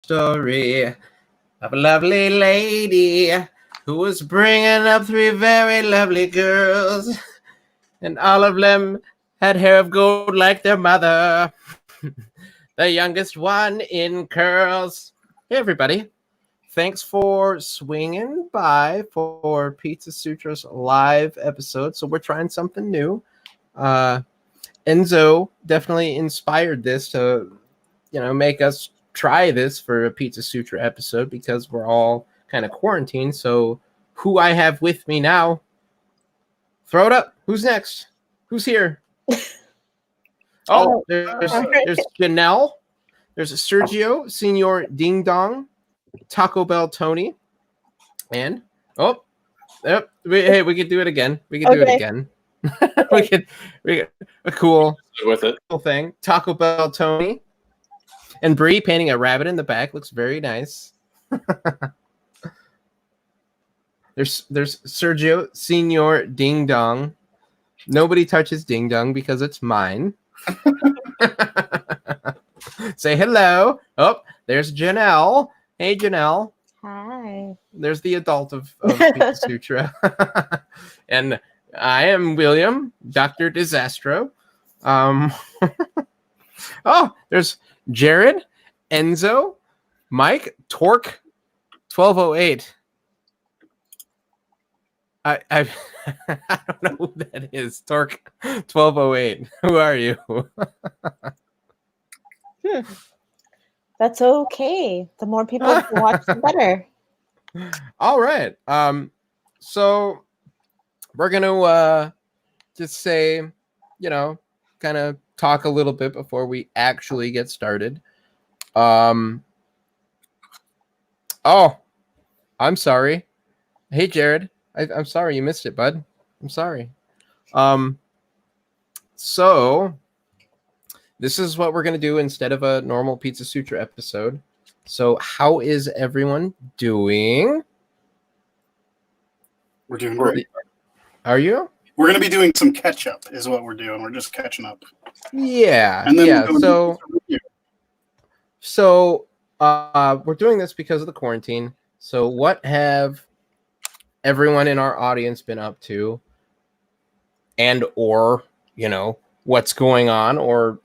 story of a lovely lady who was bringing up three very lovely girls, and all of them had hair of gold like their mother, the youngest one in curls. Hey, everybody. Thanks for swinging by for Pizza Sutra's live episode. So we're trying something new. Enzo definitely inspired this to, make us try this for a Pizza Sutra episode because we're all kind of quarantined. So who I have with me now? Throw it up. Who's next? Who's here? There's Janelle. There's Sergio, Senor Ding Dong, Taco Bell Tony, and we could do it again. We could do it again. we could a cool with it. Cool thing. Taco Bell Tony and Bree painting a rabbit in the back looks very nice. There's Sergio, Senor Ding Dong. Nobody touches Ding Dong because it's mine. Say hello. Oh, there's Janelle. Hey, Janelle. Hi. There's the adult of Pizza Sutra. And I am William, Dr. Disastro. There's Jared, Enzo, Mike, Torque, 1208. I don't know who that is. Torque 1208. Who are you? That's okay. The more people can watch, the better. All right. So we're gonna just say, kind of talk a little bit before we actually get started. I'm sorry. Hey, Jared. I'm sorry you missed it, bud. I'm sorry. So this is what we're going to do instead of a normal Pizza Sutra episode. So how is everyone doing? We're doing great. Are you? We're going to be doing some catch up is what we're doing. We're just catching up. Yeah. And then we're doing this because of the quarantine. So what have everyone in our audience been up to? And or, what's going on, or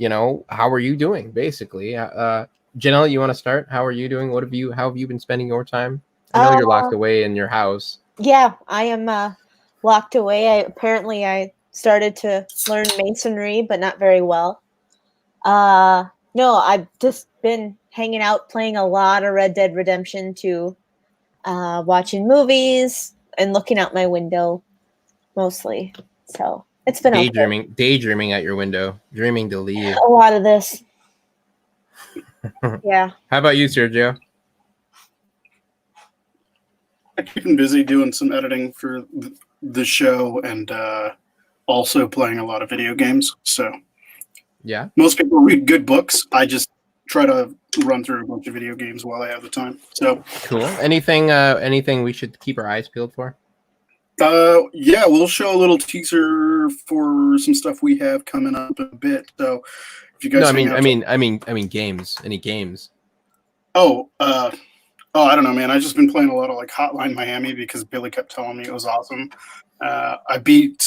how are you doing, basically? Janelle, you want to start? How are you doing? How have you been spending your time? I know you're locked away in your house. Yeah, I am locked away. I started to learn masonry, but not very well. No, I've just been hanging out, playing a lot of Red Dead Redemption 2, watching movies and looking out my window mostly. So it's been daydreaming at your window, dreaming to leave. A lot of this. Yeah. How about you, Sergio? I've been busy doing some editing for the show and also playing a lot of video games. So yeah, most people read good books. I just try to run through a bunch of video games while I have the time. So cool. Anything we should keep our eyes peeled for? Yeah, we'll show a little teaser for some stuff we have coming up in a bit. So if you guys, I mean games. Any games? I don't know, man. I've just been playing a lot of like Hotline Miami because Billy kept telling me it was awesome. I beat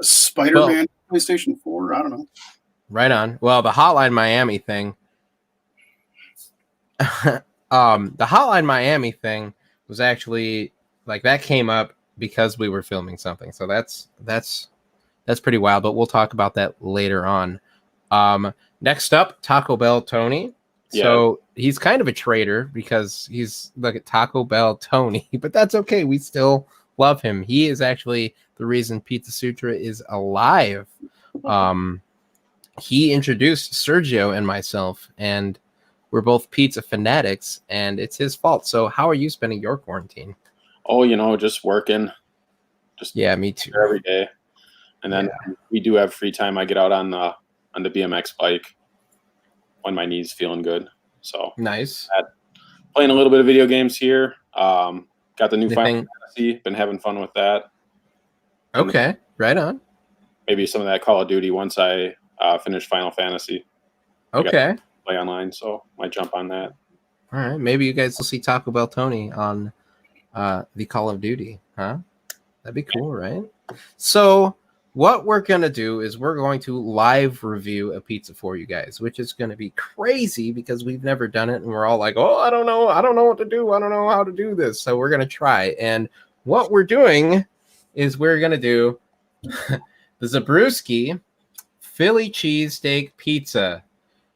Spider-Man PlayStation 4. I don't know. Right on. Well, the Hotline Miami thing. The Hotline Miami thing was actually like that came up because we were filming something. So that's pretty wild, but we'll talk about that later on. Next up, Taco Bell Tony. Yeah. So he's kind of a traitor because he's like at Taco Bell Tony, but that's okay. We still love him. He is actually the reason Pizza Sutra is alive. He introduced Sergio and myself, and we're both pizza fanatics, and it's his fault. So how are you spending your quarantine? Oh, just working. Me too. Every day. And then we do have free time. I get out on the BMX bike when my knee's feeling good. So nice. Playing a little bit of video games here. Got the new Final Fantasy. Been having fun with that. Okay, right on. Maybe some of that Call of Duty once I finish Final Fantasy. Okay. Play online, so might jump on that. All right, maybe you guys will see Taco Bell Tony on the Call of Duty, huh? That'd be cool, right? So what we're gonna do is we're going to live review a pizza for you guys, which is gonna be crazy because we've never done it, and we're all like, "Oh, I don't know what to do. I don't know how to do this." So we're gonna try, and what we're doing is we're gonna do the Brewski Philly cheesesteak pizza.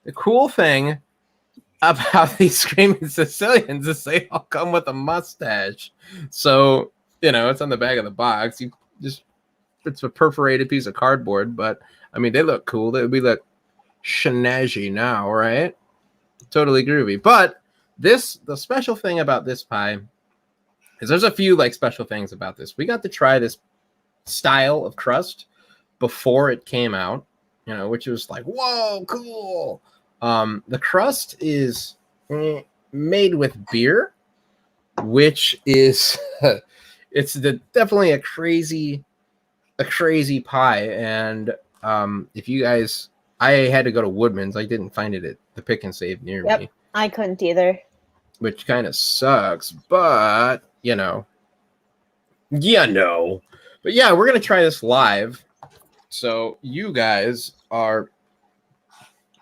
The cool thing about these Screaming Sicilians is they all come with a mustache. So, it's on the back of the box. It's a perforated piece of cardboard, but I mean, they look cool. We look shenanigans now, right? Totally groovy. But the special thing about this pie is there's a few special things about this. We got to try this style of crust before it came out, which was like, whoa, cool. The crust is made with beer, which is it's definitely a crazy pie. And if you guys, I had to go to Woodman's. I didn't find it at the Pick and Save near me. I couldn't either, which kind of sucks, but but yeah, we're gonna try this live, so you guys are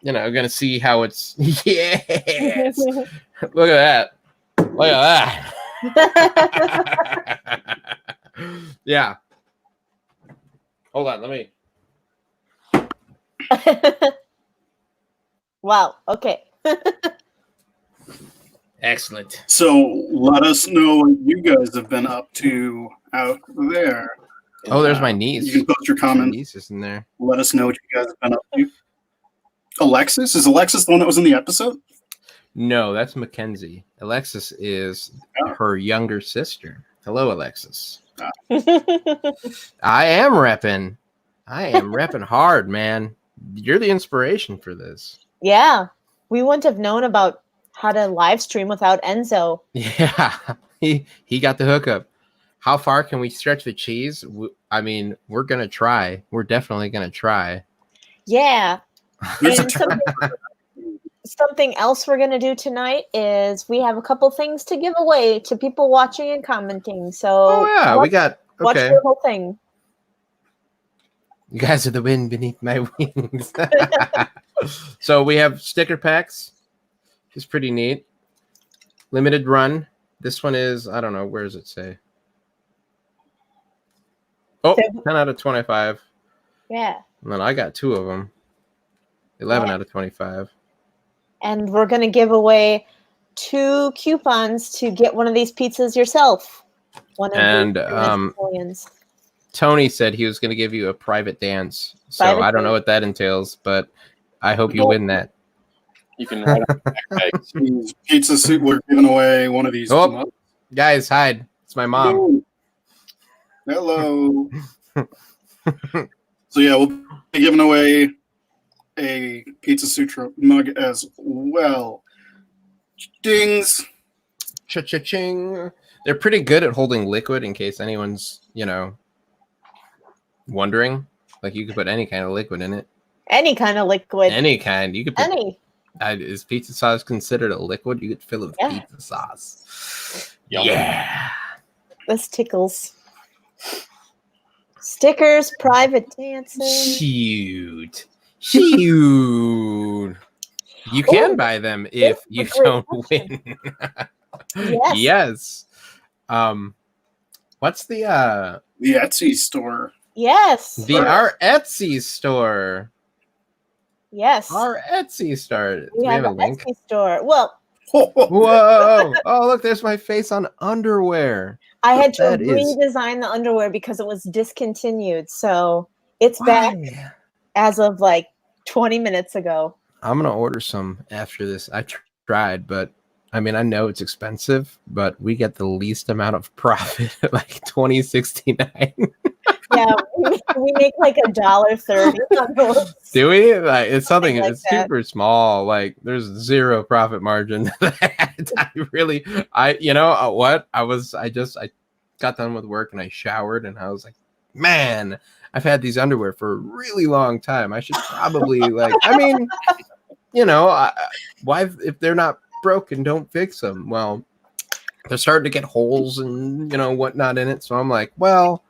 gonna see how it's. Yes. Look at that. Yeah, hold on, let me. Wow, okay. Excellent. So let us know what you guys have been up to out there. Oh, there's my niece. You can post your comments. My niece is in there. Let us know what you guys have been up to. Alexis? Is Alexis the one that was in the episode? No, that's Mackenzie. Alexis is her younger sister. Hello, Alexis. I am repping hard, man. You're the inspiration for this. Yeah, we wouldn't have known about how to live stream without Enzo. Yeah, he got the hookup. How far can we stretch the cheese? I mean, we're gonna try. We're definitely gonna try. Yeah. And something else we're gonna do tonight is we have a couple things to give away to people watching and commenting. So we got watch the whole thing. You guys are the wind beneath my wings. So we have sticker packs. It's pretty neat. Limited run. This one is, I don't know, where does it say? Oh, 10 out of 25. Yeah. And then I got 2 of them. 11 out of 25. And we're going to give away 2 coupons to get one of these pizzas yourself. Tony said he was going to give you a private dance. So I don't know what that entails, but I hope you win that. You can write on the backpack. Pizza Sutra, we're giving away one of these. Oh, guys, hide. It's my mom. Ooh. Hello. So yeah, we'll be giving away a Pizza Sutra mug as well. Dings. Cha-cha-ching. They're pretty good at holding liquid in case anyone's, wondering. Like you could put any kind of liquid in it. Any kind of liquid. Any kind. You could put any. Is pizza sauce considered a liquid? You could fill it with pizza sauce. Yeah. This tickles. Stickers, private dancing. Shoot. You can buy them if you don't win. Yes. What's the Etsy store? Yes. Our Etsy store. Yes. Our Etsy store. We have a link? Etsy store. Well. Whoa. Oh, look, there's my face on underwear. I had to redesign the underwear because it was discontinued. So it's back as of 20 minutes ago. I'm going to order some after this. I tried, but I mean, I know it's expensive, but we get the least amount of profit at $20.69. Yeah, we make $1.30. Do we? It's something. It's super small. There's zero profit margin to that. You know what? I got done with work and I showered and I was like, man, I've had these underwear for a really long time. I should probably why if they're not broken, don't fix them. Well, they're starting to get holes and whatnot in it. So I'm like, well,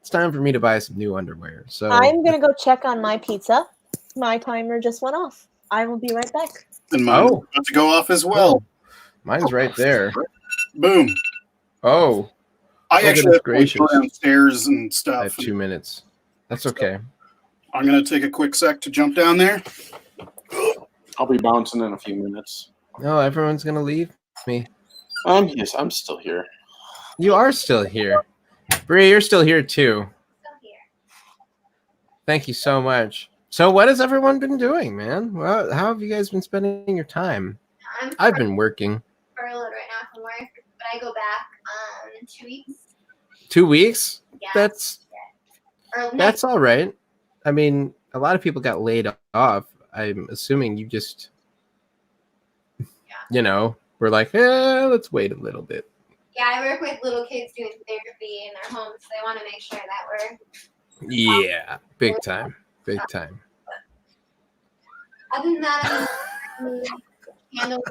it's time for me to buy some new underwear. So I'm gonna go check on my pizza. My timer just went off. I will be right back. And mine's about to go off as well. Mine's right there. Boom. Oh, I actually have to gracious. go downstairs and stuff. I have 2 minutes. That's okay. I'm going to take a quick sec to jump down there. I'll be bouncing in a few minutes. No, everyone's going to leave me. Yes, I'm still here. You are still here. Bree, you're still here too. Still here. Thank you so much. So what has everyone been doing, man? Well, how have you guys been spending your time? I've been working. Furloughed right now from work, but I go back in 2 weeks. 2 weeks? Yeah. That's all right. I mean, a lot of people got laid off. I'm assuming you just, we're like, let's wait a little bit. Yeah, I work with little kids doing therapy in their homes, so I want to make sure that we're. Yeah, big time. Big time. Other than that, handle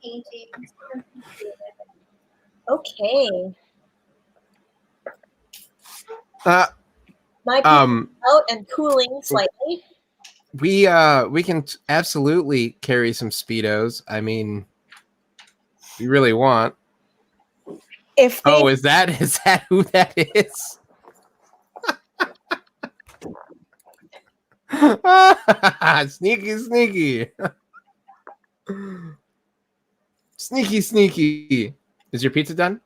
painting. Okay. My pizza's out and cooling slightly. We can absolutely carry some Speedos. I mean, we really want. If they, is that who that is? Sneaky. Sneaky. Is your pizza done?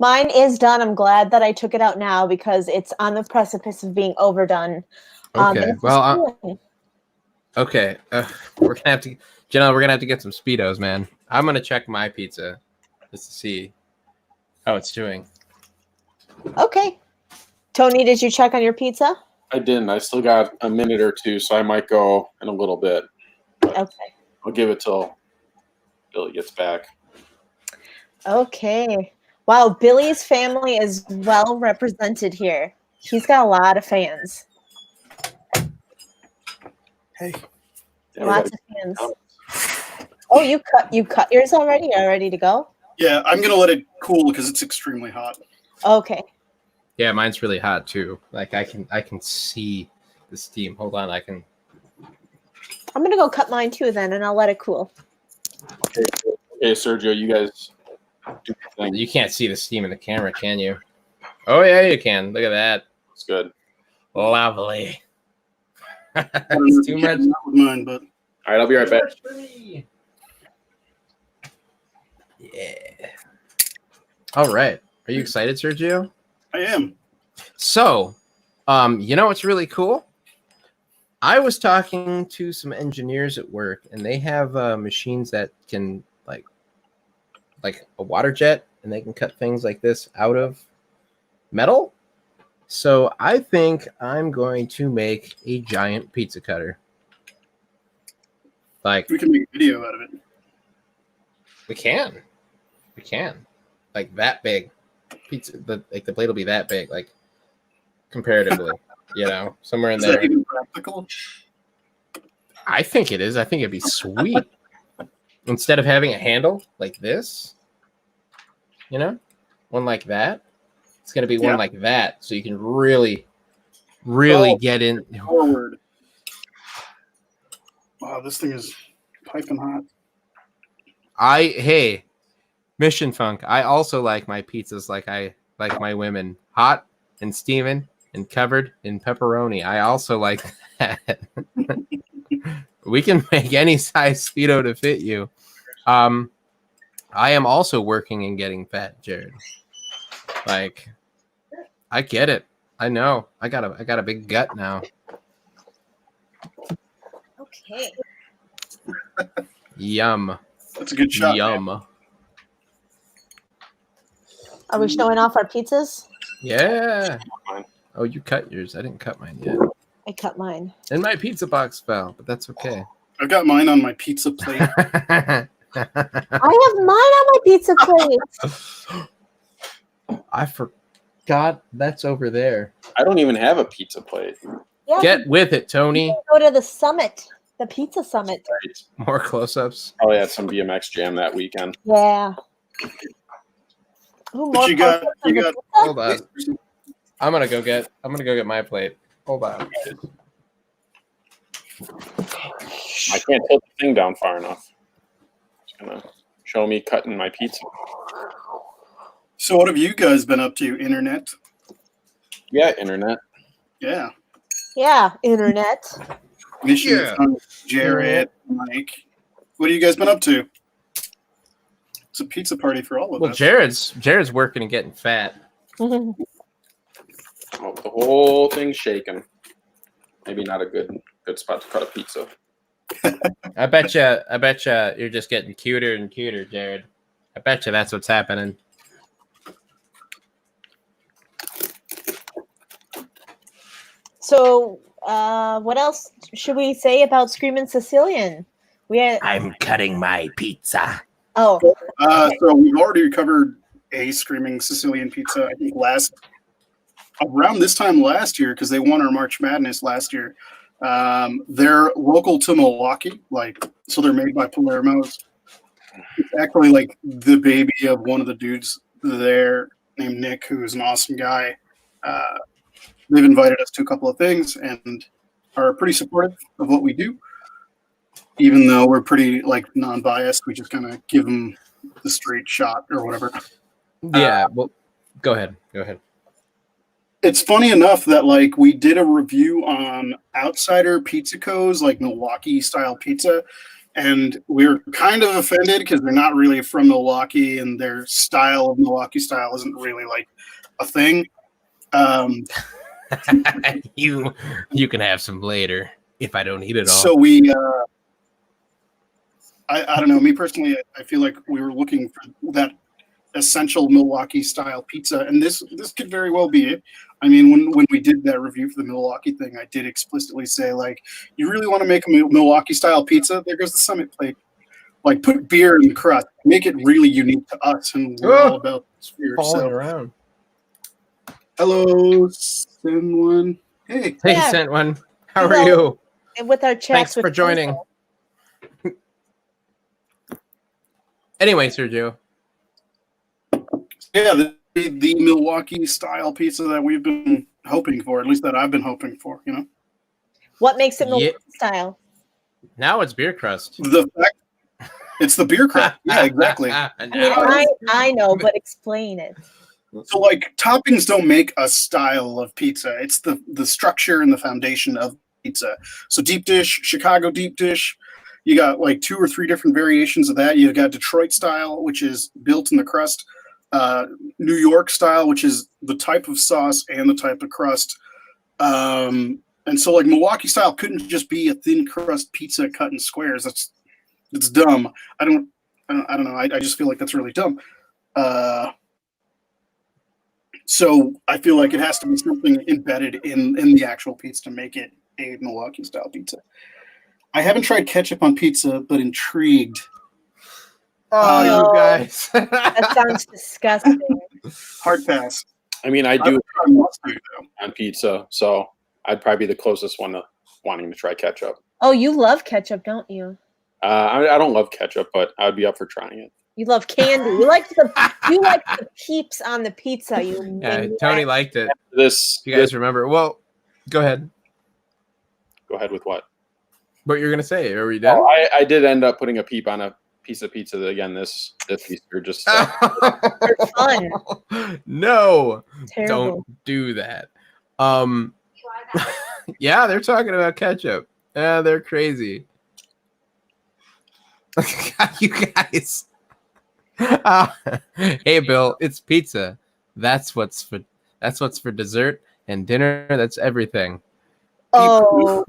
Mine is done. I'm glad that I took it out now because it's on the precipice of being overdone. Okay. Okay. We're gonna have to, Janelle. We're gonna have to get some Speedos, man. I'm gonna check my pizza just to see how it's doing. Okay. Tony, did you check on your pizza? I didn't. I still got a minute or two, so I might go in a little bit. Okay. I'll give it till Billy gets back. Okay. Wow, Billy's family is well represented here. He's got a lot of fans. Hey. Lots of fans. Oh, you cut yours already? You're ready to go? Yeah, I'm going to let it cool because it's extremely hot. Okay. Yeah, mine's really hot too. Like I can see the steam. Hold on, I'm gonna go cut mine too then, and I'll let it cool. Okay, Sergio, you guys do your thing. You can't see the steam in the camera, can you? Oh yeah, you can. Look at that. It's good. Lovely. It's too much. With mine, but All right, I'll be right back. Yeah. All right. Are you excited, Sergio? I am. So, you know what's really cool? I was talking to some engineers at work, and they have machines that can like a water jet, and they can cut things like this out of metal. So I think I'm going to make a giant pizza cutter. Like We can make a video out of it. we can, like that big pizza. The blade will be that big, like comparatively, somewhere in Is there. that even practical? I think it is. I think it'd be sweet. Instead of having a handle like this, one like that, it's going to be one like that. So you can really get in. Forward. Wow, this thing is piping hot. Hey, Mission Funk. I also like my pizzas like I like my women. Hot and steaming and covered in pepperoni. I also like that. We can make any size Speedo to fit you. I am also working and getting fat, Jared. Like, I get it. I know. I got a big gut now. Okay. Yum. That's a good shot. Yum. Man. Are we showing off our pizzas? Yeah. Oh, you cut yours. I didn't cut mine yet. I cut mine. And my pizza box fell, but that's okay. I've got mine on my pizza plate. I have mine on my pizza plate. I forgot that's over there. I don't even have a pizza plate. Yeah, Get with it, Tony. go to the summit. The Pizza Summit. Right. More close-ups. Probably had some BMX jam that weekend. Yeah. Ooh, But you got close-ups of the pizza? Hold on. I'm gonna go get my plate. Hold on. I can't tilt the thing down far enough. It's gonna show me cutting my pizza. So what have you guys been up to? Internet? Yeah, internet. Yeah. Yeah, internet. Mission Yeah. Jared, Mike. What have you guys been up to? It's a pizza party for all of Well, us. Jared's working and getting fat. Oh, the whole thing's shaking. Maybe not a good spot to cut a pizza. I bet you you're just getting cuter and cuter, Jared. I bet you that's what's happening. So, what else should we say about Screaming Sicilian? We had I'm cutting my pizza. oh, So we've already covered a Screaming Sicilian Pizza, I think around this time last year, because they won our March Madness last year. They're local to Milwaukee, so they're made by Palermo's. It's actually like the baby of one of the dudes there named Nick, who's an awesome guy. They've invited us to a couple of things and are pretty supportive of what we do. Even though we're pretty non-biased, we just kind of give them the straight shot or whatever. Yeah, well, go ahead. It's funny enough that we did a review on Outsider Pizza Co.'s Milwaukee style pizza, and we were kind of offended because they're not really from Milwaukee and their style of Milwaukee style isn't really a thing. You can have some later if I don't eat it all. So we, I don't know. Me personally, I feel like we were looking for that essential Milwaukee style pizza, and this could very well be it. I mean, when we did that review for the Milwaukee thing, I did explicitly say you really want to make a Milwaukee style pizza? There goes the Summit plate. Put beer in the crust, make it really unique to us, and we're all about this beer. Falling around. Hello, Sin One. Hey, Yeah. Sent one. How Hello. are you? and with our chats. Thanks with for joining. Crystal. Anyway, Sergio. yeah, the Milwaukee style pizza that we've been hoping for, at least that I've been hoping for. What makes it Yeah. Milwaukee style? Now it's beer crust. The fact it's the beer crust. Yeah, exactly. I mean, I know, but explain it. So toppings don't make a style of pizza. It's the structure and the foundation of pizza. So deep dish, Chicago deep dish, you got 2 or 3 different variations of that. You've got Detroit style, which is built in the crust, New York style, which is the type of sauce and the type of crust. And so Milwaukee style couldn't just be a thin crust pizza cut in squares. That's dumb. I don't know. I just feel like that's really dumb. So I feel like it has to be something embedded in the actual pizza to make it a Milwaukee style pizza. I haven't tried ketchup on pizza, but intrigued. Oh, No. you guys. That sounds disgusting. Hard pass. I mean, I I do would try mustard, though. on pizza, so I'd probably be the closest one to wanting to try ketchup. Oh, you love ketchup, don't you? I don't love ketchup, but I would be up for trying it. You love candy. You like the peeps on the pizza. You Yeah, maniac. Tony liked it. This, You guys remember? Well, go ahead. go ahead with what? What you're gonna say? Are we done? Oh, I did end up putting a peep on a piece of pizza again this Easter. Just They're fun. No, Terrible. don't do that. You are that. Yeah, they're talking about ketchup. Yeah, they're crazy. You guys. Hey, Bill, it's pizza. That's what's for dessert and dinner. That's everything. Oh,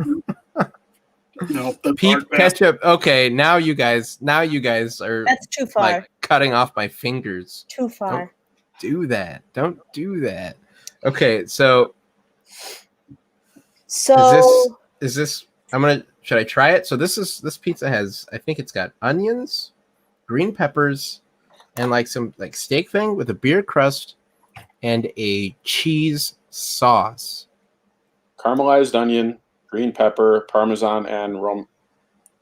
No, that's Peep hard pass. ketchup. Okay, now you guys are that's too far. cutting off my fingers. Too far. Do that. Don't do that. Okay, so So is this should I try it? So this pizza has, I think it's got onions, green peppers, and some steak thing with a beer crust and a cheese sauce. caramelized onion, green pepper, Parmesan, and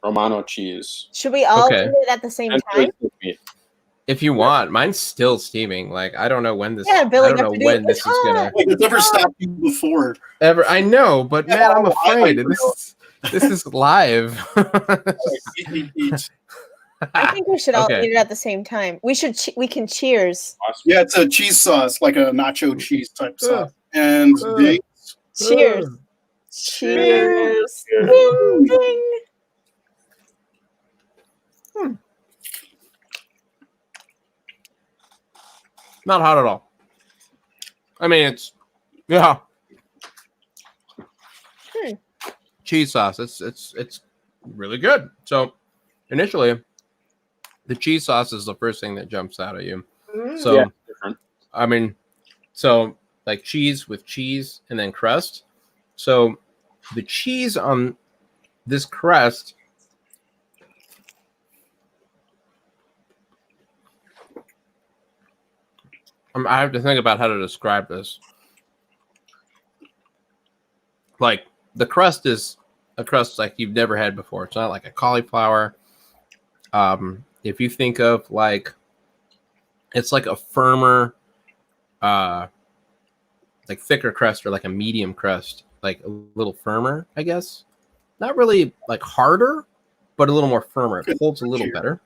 Romano cheese. Should we all Okay. eat it at the same And time? meat. If you want, mine's still steaming. Like I don't know when this. Yeah, Billy, I don't you know have to do when it. this It's is gonna hot. Like, it's never stopped you before. ever. I know, but man, I'm Oh, I afraid. know. This is live. Eat. I think we should all Okay. eat it at the same time. We should. We can cheers. Yeah, it's a cheese sauce, like a nacho cheese type sauce. And they, Cheers. Cheers. Ding, ding. Not hot at all. I mean, it's yeah. Cheese sauce. It's really good. So initially, the cheese sauce is the first thing that jumps out at you. So Yeah, different. I mean, so like cheese with cheese and then crust. So the cheese on this crust. I have to think about how to describe this. Like the crust is a crust like you've never had before. It's not like a cauliflower. If you think of like, it's like a firmer, like thicker crust or like a medium crust, like a little firmer, I guess. Not really like harder, but a little more firmer. It holds a little better.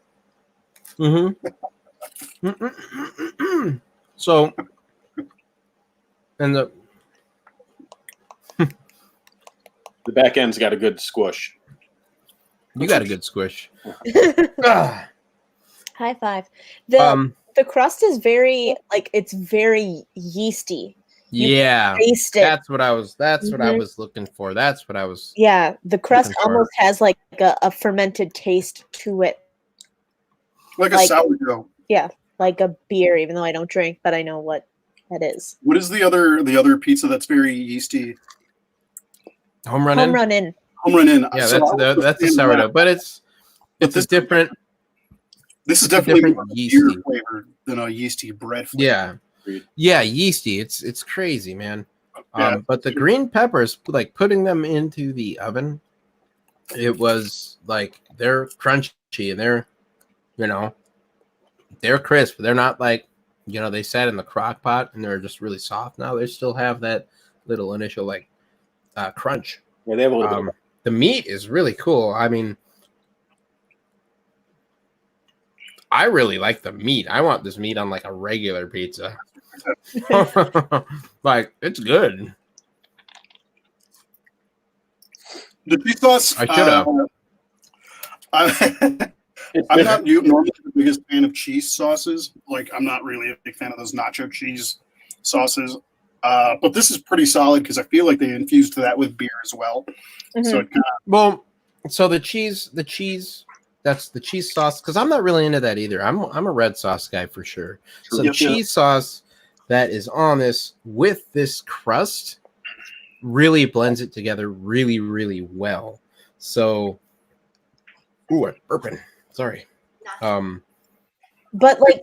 So, and the back end's got a good squish. you got a good squish. High five. The crust is very it's very yeasty. Yeah, Taste it. that's what I was. That's what I was looking for. That's what I was. Yeah, the crust Looking for. almost has like a fermented taste to it, like a Like- sourdough. like a beer. Even though I don't drink, but I know what that is. What is the other pizza that's very yeasty? Home run Home in. run in. Home run in. Yeah, So I was that's a thinking sourdough, that, but it's but a this different. This is definitely different more beer yeasty. flavored than a yeasty bread flavor. Yeah, yeasty. It's crazy, man. Yeah. But the green peppers, like putting them into the oven, it was like they're crunchy and they're, they're crisp. They're not like, they sat in the crock pot and they're just really soft. Now they still have that little initial like crunch. Yeah, they have a little bit. The meat is really cool. I mean, I really like the meat. I want this meat on like a regular pizza. Like, it's good. The cheese sauce. I should have. I'm not normally the biggest fan of cheese sauces. Like, I'm not really a big fan of those nacho cheese sauces. But this is pretty solid because I feel like they infused that with beer as well. So it kind of, Well, so the cheese, that's the cheese sauce, because I'm not really into that either. I'm a red sauce guy for sure. So the Yep, yep. cheese sauce that is on this with this crust really blends it together really, really well. So, ooh, I'm burping. Sorry. But like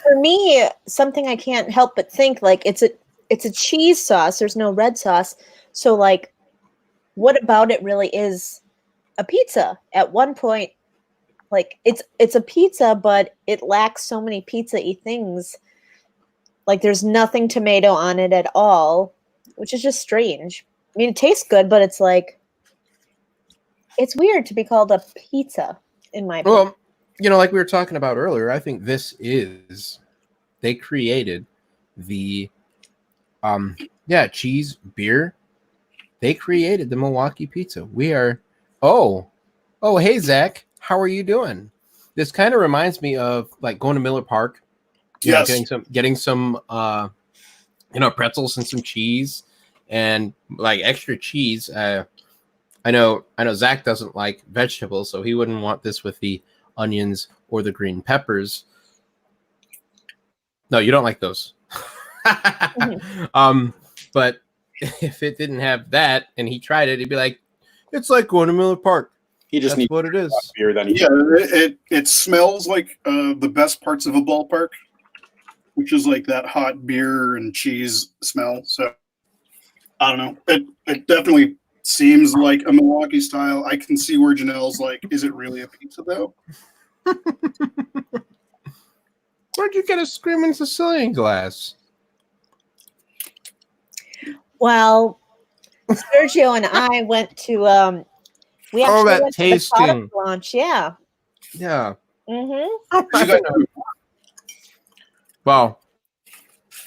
for me, something I can't help but think like it's a cheese sauce. There's no red sauce. So like, what about it really is a pizza? At one point, like it's a pizza, but it lacks so many pizza-y things. Like there's nothing tomato on it at all, which is just strange. I mean, it tastes good, but it's like it's weird to be called a pizza, in my opinion. Well, like we were talking about earlier, I think they created the cheese beer. They created the Milwaukee pizza. We are hey Zach, how are you doing? This kind of reminds me of like going to Miller Park, yes. getting some pretzels and some cheese and like extra cheese. I know Zach doesn't like vegetables, so he wouldn't want this with the onions or the green peppers. No, you don't like those. But if it didn't have that and he tried it, he'd be like, it's like going to Miller Park. He just That's needs what it is. beer than he Yeah, it smells like the best parts of a ballpark, which is like that hot beer and cheese smell. So I don't know. It definitely Seems like a Milwaukee style. I can see where Janelle's like, is it really a pizza though? Where'd you get a Screaming Sicilian glass? Well, Sergio and I went to we Oh, actually that went to the tasting. product launch. Yeah. Yeah. Mm-hmm. Well,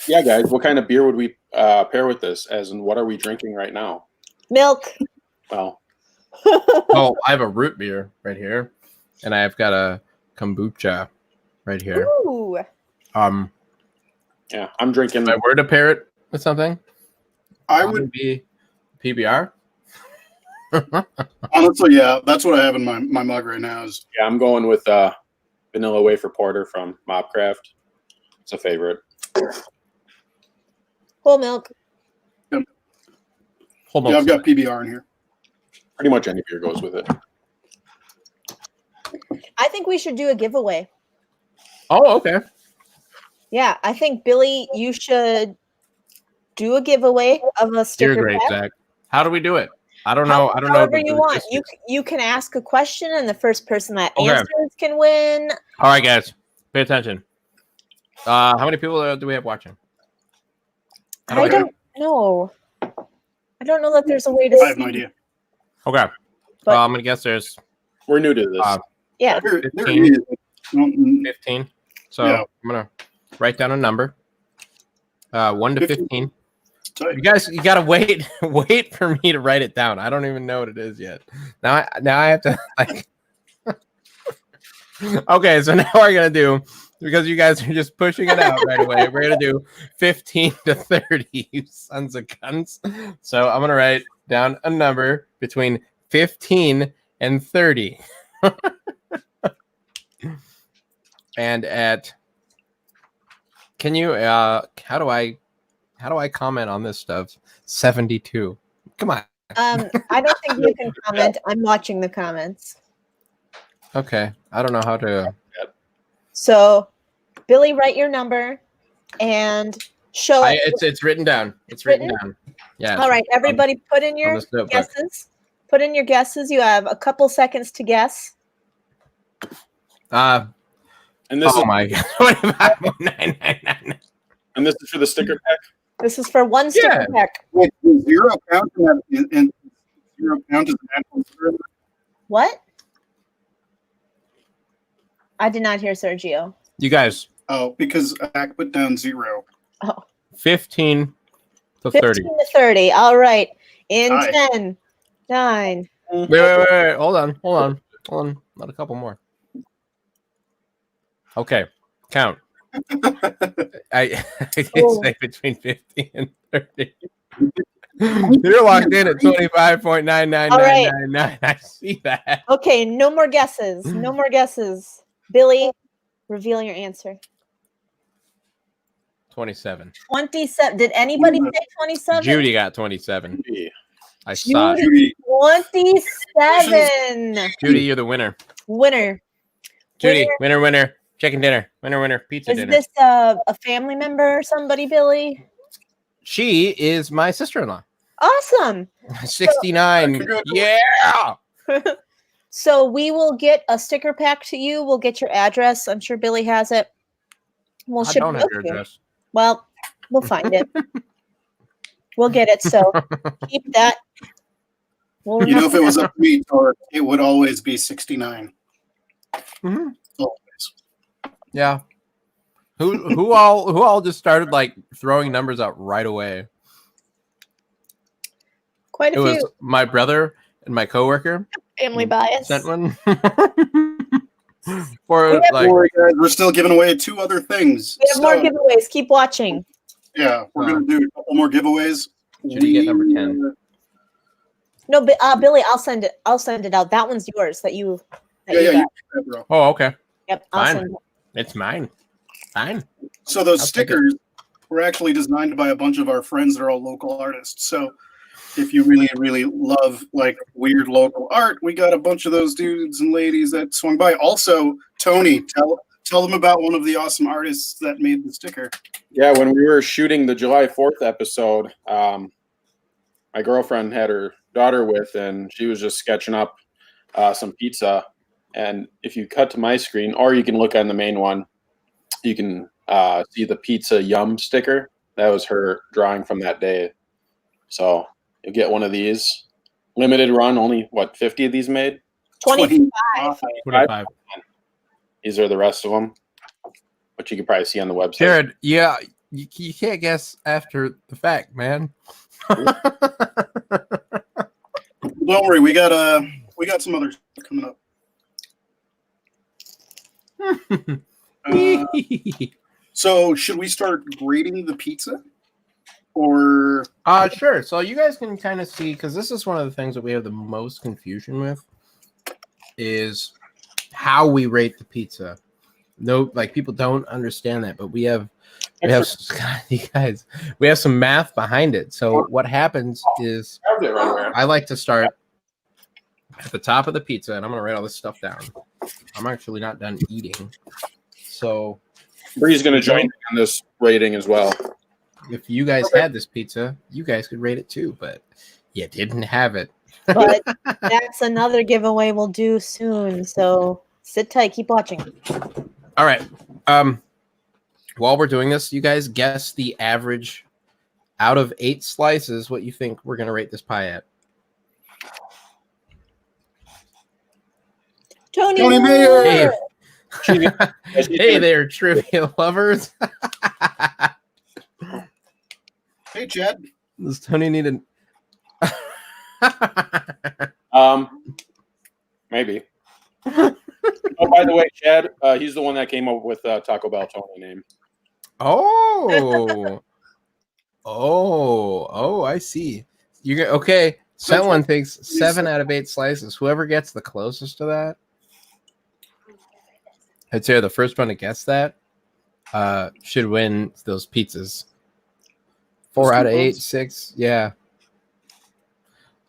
Yeah, guys, what kind of beer would we pair with this? As in, what are we drinking right now? Milk. Well, oh, I have a root beer right here, and I've got a kombucha right here. Ooh. yeah, I'm drinking. If I were to pair it with something, I would would be PBR. honestly, yeah, that's what I have in my mug right now. Is Yeah, I'm going with vanilla wafer porter from Mobcraft. It's a favorite. Whole milk. Hold yeah, on. I've got PBR in here. Pretty much any beer goes with it. I think we should do a giveaway. Oh, okay. Yeah, I think Billy, you should do a giveaway of a sticker You're great, pack. Zach. How do we do it? I don't know. I don't know. However the you want. logistics. You can ask a question, and the first person that Okay. answers can win. All right, guys, pay attention. How many people do we have watching? I don't know. I don't know that there's a way to. I have no idea. Okay. But- I'm gonna guess there's We're new to this. Yeah. There 15. it is. Mm, 15. So Yeah. I'm gonna write down a number. 1 to 15. tight. You guys, you gotta wait for me to write it down. I don't even know what it is yet. Now I have to like. Okay, so now we're gonna do, because you guys are just pushing it out right away. We're gonna do 15 to 30. You sons of guns. So I'm gonna write down a number between 15 and 30. And at, can you how do I comment on this stuff? 72. Come on. I don't think you can comment. I'm watching the comments. Okay. I don't know how to. So, Billy, write your number and show. It's written down. It's written down. Yeah. All right, everybody, put in your this notebook. guesses. Put in your guesses. You have a couple seconds to guess. And this Oh is my god. 25.999. and this is for the sticker pack. This is for one sticker Yeah. pack. Wait, does zero count and zero count as an actual zero? What? I did not hear Sergio. You guys, Oh, because I put down zero. Oh, 15 to 15 30. to 30. All right. In Hi. 10, 9. Wait. Hold on. Not a couple more. Okay. Count. I did say between 50 and 30. You're locked in at 25.99999. I see that. Okay, no more guesses. No more guesses. Billy, reveal your answer. 27. 27. Did anybody say 27? Judy got 27. Yeah. I saw it. Judy, 27. Judy, you're the winner. Winner. Judy, winner. Chicken dinner. Winner. Pizza Is dinner. this a family member or somebody, Billy? She is my sister-in-law. Awesome. 69. Yeah. So we will get a sticker pack to you. We'll get your address. I'm sure Billy has it. We'll I ship don't it have out your to you. address. Well, we'll find it. We'll get it. So keep that. We'll you know, if it remember was that. up to me, Tor, it would always be 69. Mhm. Always. Yeah. Who all just started like throwing numbers out right away? Quite It a few. was my brother and my coworker Family bias. sent one. For We have like, Don't worry, guys, we're still giving away 2 other things. We have more So, giveaways. Keep watching. yeah, we're gonna do a couple more giveaways. Should we get number 10? No, but Billy, I'll send it. I'll send it out. That one's yours. That you. That Yeah, you yeah, got. you can have that, bro. Oh, okay. Yep. I'll Fine. send it. It's mine. Fine. So those I'll take it. stickers were actually designed by a bunch of our friends that are all local artists. So if you really, really love like weird local art, we got a bunch of those dudes and ladies that swung by. Also, Tony, tell them about one of the awesome artists that made the sticker. Yeah, when we were shooting the July 4th episode, my girlfriend had her daughter with, and she was just sketching up some pizza. And if you cut to my screen, or you can look on the main one, you can see the pizza yum sticker. That was her drawing from that day. So you get one of these. Limited run, only, 50 of these made? 25. 25. These are the rest of them, which you can probably see on the website. Jared, yeah, you can't guess after the fact, man. Don't worry, we got some others coming up. So should we start grading the pizza? Or Sure. So you guys can kind of see, because this is one of the things that we have the most confusion with, is how we rate the pizza. No, like people don't understand that, but we have you guys, we have some math behind it. So what happens is I like to start at the top of the pizza, and I'm gonna write all this stuff down. I'm actually not done eating, so Bree's gonna join on this rating as well. if you guys had this pizza, you guys could rate it too, but you didn't have it. But that's another giveaway we'll do soon. So sit tight, keep watching. All right. While we're doing this, you guys guess the average out of 8 slices, what you think we're gonna rate this pie at. Tony Mayer! Hey, hey there, trivia lovers. hey, Chad. Does Tony need an Maybe. Oh, by the way, Chad, he's the one that came up with Taco Bell Tony name. Oh, I see. You okay? Someone thinks 7 out of 8 slices. Whoever gets the closest to that, I'd say the first one to guess that should win those pizzas. 4 out of 8, 6, yeah.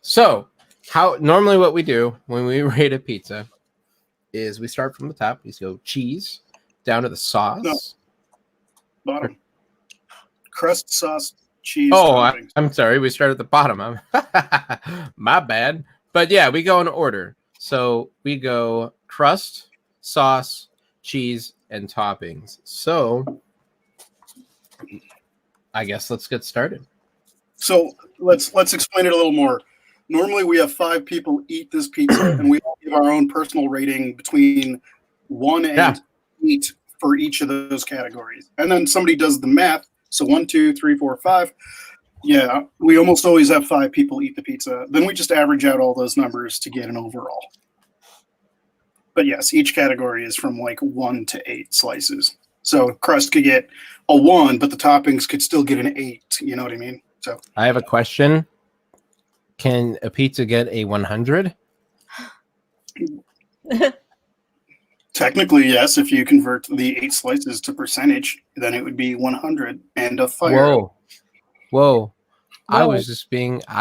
So, how normally what we do when we rate a pizza is we start from the top. We go cheese down to the sauce. No. Bottom. Crust, sauce, cheese. Oh, I'm sorry. We start at the bottom. My bad. But yeah, we go in order. So we go crust, sauce, cheese, and toppings. So I guess let's get started. So let's explain it a little more. Normally we have 5 people eat this pizza, and we all give our own personal rating between 1 and 8 for each of those categories. And then somebody does the math. So 1, 2, 3, 4, 5. Yeah, we almost always have 5 people eat the pizza. Then we just average out all those numbers to get an overall. But yes, each category is from like 1 to 8 slices. So crust could get a 1, but the toppings could still get an 8. You know what I mean? So I have a question. Can a pizza get a 100? technically, yes. If you convert the 8 slices to percentage, then it would be 100 and a fire. Whoa. I was just being a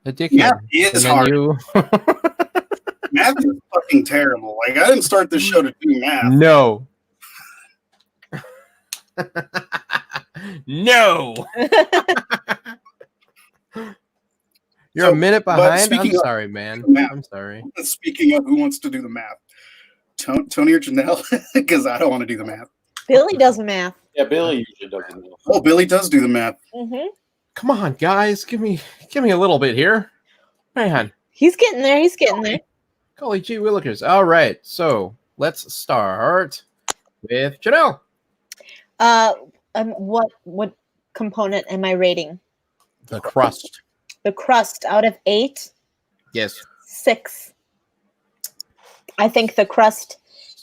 dickhead. Yeah, it is hard. You... Math is fucking terrible. Like, I didn't start this show to do math. No. No. You're a minute behind. I'm sorry, man. I'm sorry. Speaking of, who wants to do the math? Tony or Janelle? Because I don't want to do the math. Billy does the math. Yeah, Billy usually does the math. Oh, Billy does do the math. Mm-hmm. Come on, guys. Give me a little bit here. Man. He's getting there. Golly gee willikers. All right. So let's start with Janelle. What component am I rating? The crust. The crust out of 8. Yes. 6. I think the crust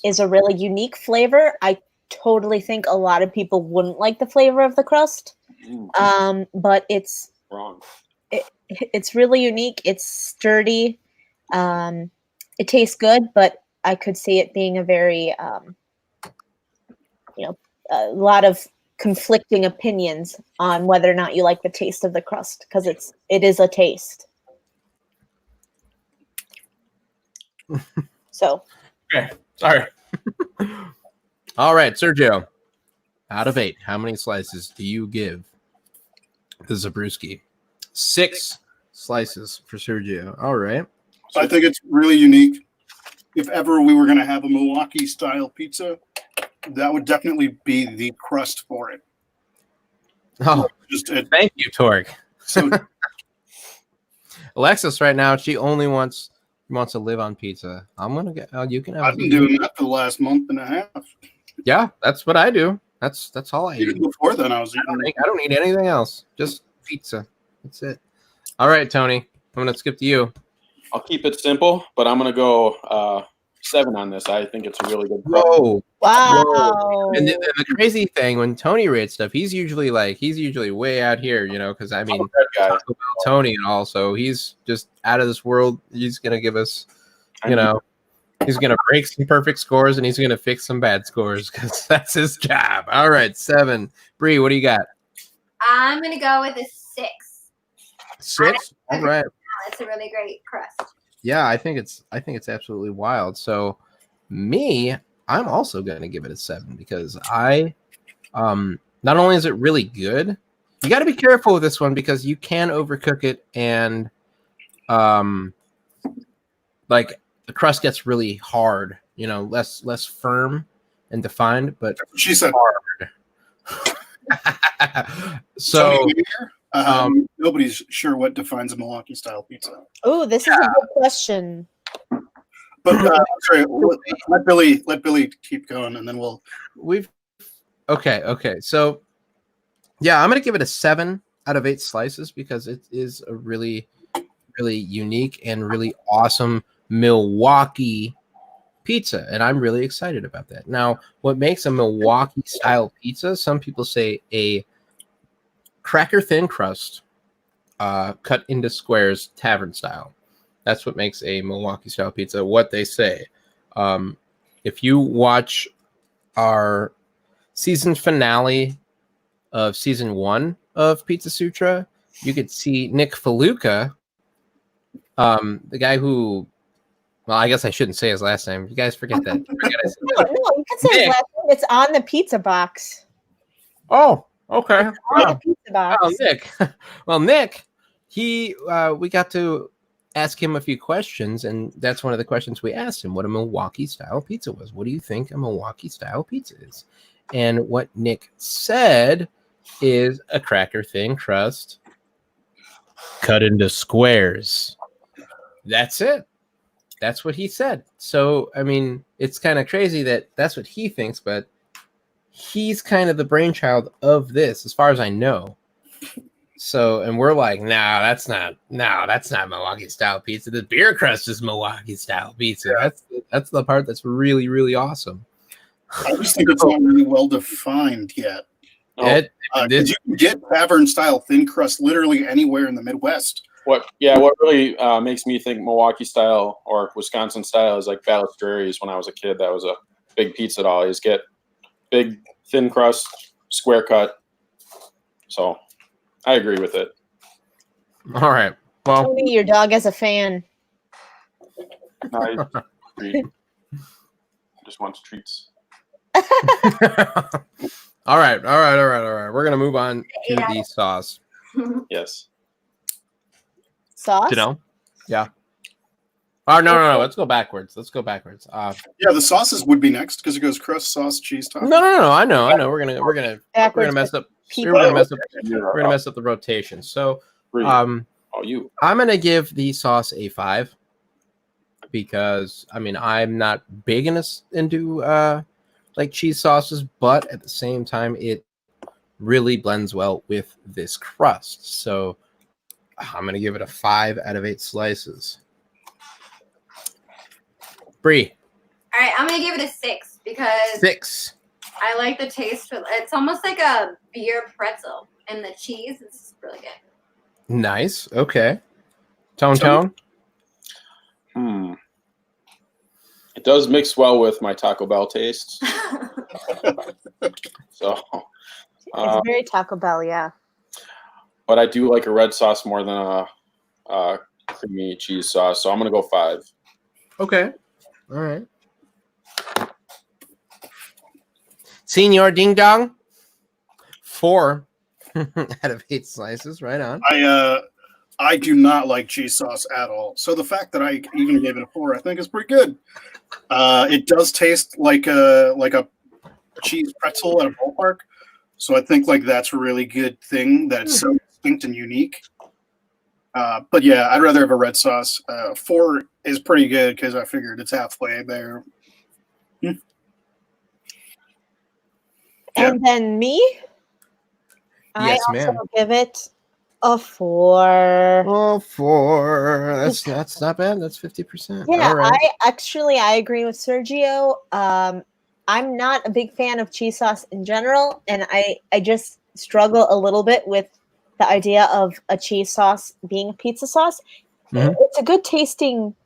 is a really unique flavor. I totally think a lot of people wouldn't like the flavor of the crust. But it's wrong. It's really unique. It's sturdy. It tastes good, but I could see it being a very a lot of conflicting opinions on whether or not you like the taste of the crust, because it is a taste. So okay, sorry. All right, Sergio, out of 8, how many slices do you give the Brewski? 6, slices for Sergio. All right. I think it's really unique. If ever we were going to have a Milwaukee style pizza, that would definitely be the crust for it. Oh, Just thank you, Torque. so Alexis, right now, she only wants to live on pizza. I'm gonna get. You can have. I've been doing that for the last month and a half. Yeah, that's what I do. That's all I Even eat. before then, I was I eating. don't need anything else. Just pizza. That's it. All right, Tony. I'm gonna skip to you. I'll keep it simple, but I'm gonna go 7 on this. I think it's a really good crust. Whoa. Wow. And the crazy thing, when Tony rates stuff, he's usually way out here, because I mean, Red guy. Taco Bell Tony, and also he's just out of this world. He's gonna give us, he's gonna break some perfect scores and he's gonna fix some bad scores because that's his job. All right, 7. Bree, what do you got? I'm gonna go with a 6. 6. All right. It's a really great crust. Yeah, I think it's absolutely wild. So I'm also going to give it a 7 because not only is it really good, you got to be careful with this one because you can overcook it and like the crust gets really hard, less firm and defined, but She said, hard. So nobody's sure what defines a Milwaukee style pizza. Oh, this is a good question. But sorry, let Billy keep going, and then we'll. Okay. So yeah, I'm gonna give it a 7 out of 8 slices because it is a really, really unique and really awesome Milwaukee pizza, and I'm really excited about that. Now, what makes a Milwaukee style pizza? Some people say a cracker thin crust, cut into squares, tavern style. That's what makes a Milwaukee style pizza. What they say. If you watch our season finale of season 1 of Pizza Sutra, you could see Nick Faluca, the guy who, well, I guess I shouldn't say his last name. You guys forget that. No, you can say his last name. It's on the pizza box. Oh, okay. On the pizza box. Oh, Nick. Well, Nick, we got to ask him a few questions, and that's one of the questions we asked him, what a Milwaukee style pizza was. What do you think a Milwaukee style pizza is? And what Nick said is a cracker thin crust cut into squares. That's it. That's what he said. So, I mean, it's kind of crazy that that's what he thinks, but he's kind of the brainchild of this, as far as I know. So, and we're like, that's not Milwaukee style pizza. The beer crust is Milwaukee style pizza. Yeah. That's the part that's really, really awesome. I just think it's not really well defined yet. It, You can get tavern style thin crust literally anywhere in the Midwest. What really makes me think Milwaukee style or Wisconsin style is like Balistreri's. When I was a kid, that was a big pizza to always get. Big, thin crust, square cut. So I agree with it. All right. Well, Tony, your dog has a fan. I agree. Just wants treats. All right. We're gonna move on to the sauce. Yes. Sauce? Yeah. Oh no. Let's go backwards. Yeah, the sauces would be next because it goes crust, sauce, cheese, topping. No. I know. We're gonna mess up. People. We're gonna mess up the rotation. So, I'm gonna give the sauce a 5 because I mean I'm not big into like cheese sauces, but at the same time it really blends well with this crust. So I'm gonna give it a 5 out of 8 slices. Bree. All right, I'm gonna give it a 6 because 6. I like the taste. It's almost like a beer pretzel, and the cheese is really good. Nice. Okay. Tone. It does mix well with my Taco Bell tastes. So, It's very Taco Bell, yeah. but I do like a red sauce more than a creamy cheese sauce. So I'm gonna go 5. Okay. All right. Senor Ding Dong. 4 out of 8 slices. Right on. I do not like cheese sauce at all. So the fact that I even gave it a 4, I think is pretty good. It does taste like a cheese pretzel at a ballpark. So I think like that's a really good thing that it's so distinct and unique. But yeah, I'd rather have a red sauce. 4 is pretty good because I figured it's halfway there. And then me, Yes, I ma'am. also give it a 4. Oh, 4. That's not bad. That's 50%. Yeah, All right. I agree with Sergio. I'm not a big fan of cheese sauce in general, and I just struggle a little bit with the idea of a cheese sauce being a pizza sauce. Mhm. It's a good tasting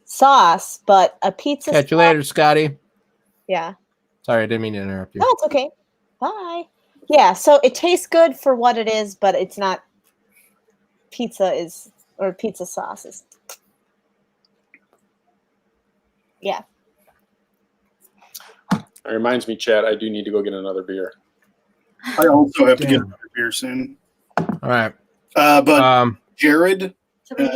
sauce, but a pizza Catch you sauce, later, Scotty. yeah. Sorry, I didn't mean to interrupt you. No, it's okay. Bye. Yeah, so it tastes good for what it is, but it's not pizza sauce is. Yeah. It reminds me, Chad, I do need to go get another beer. I also have to get Damn. another beer soon. All right. But Jared, So we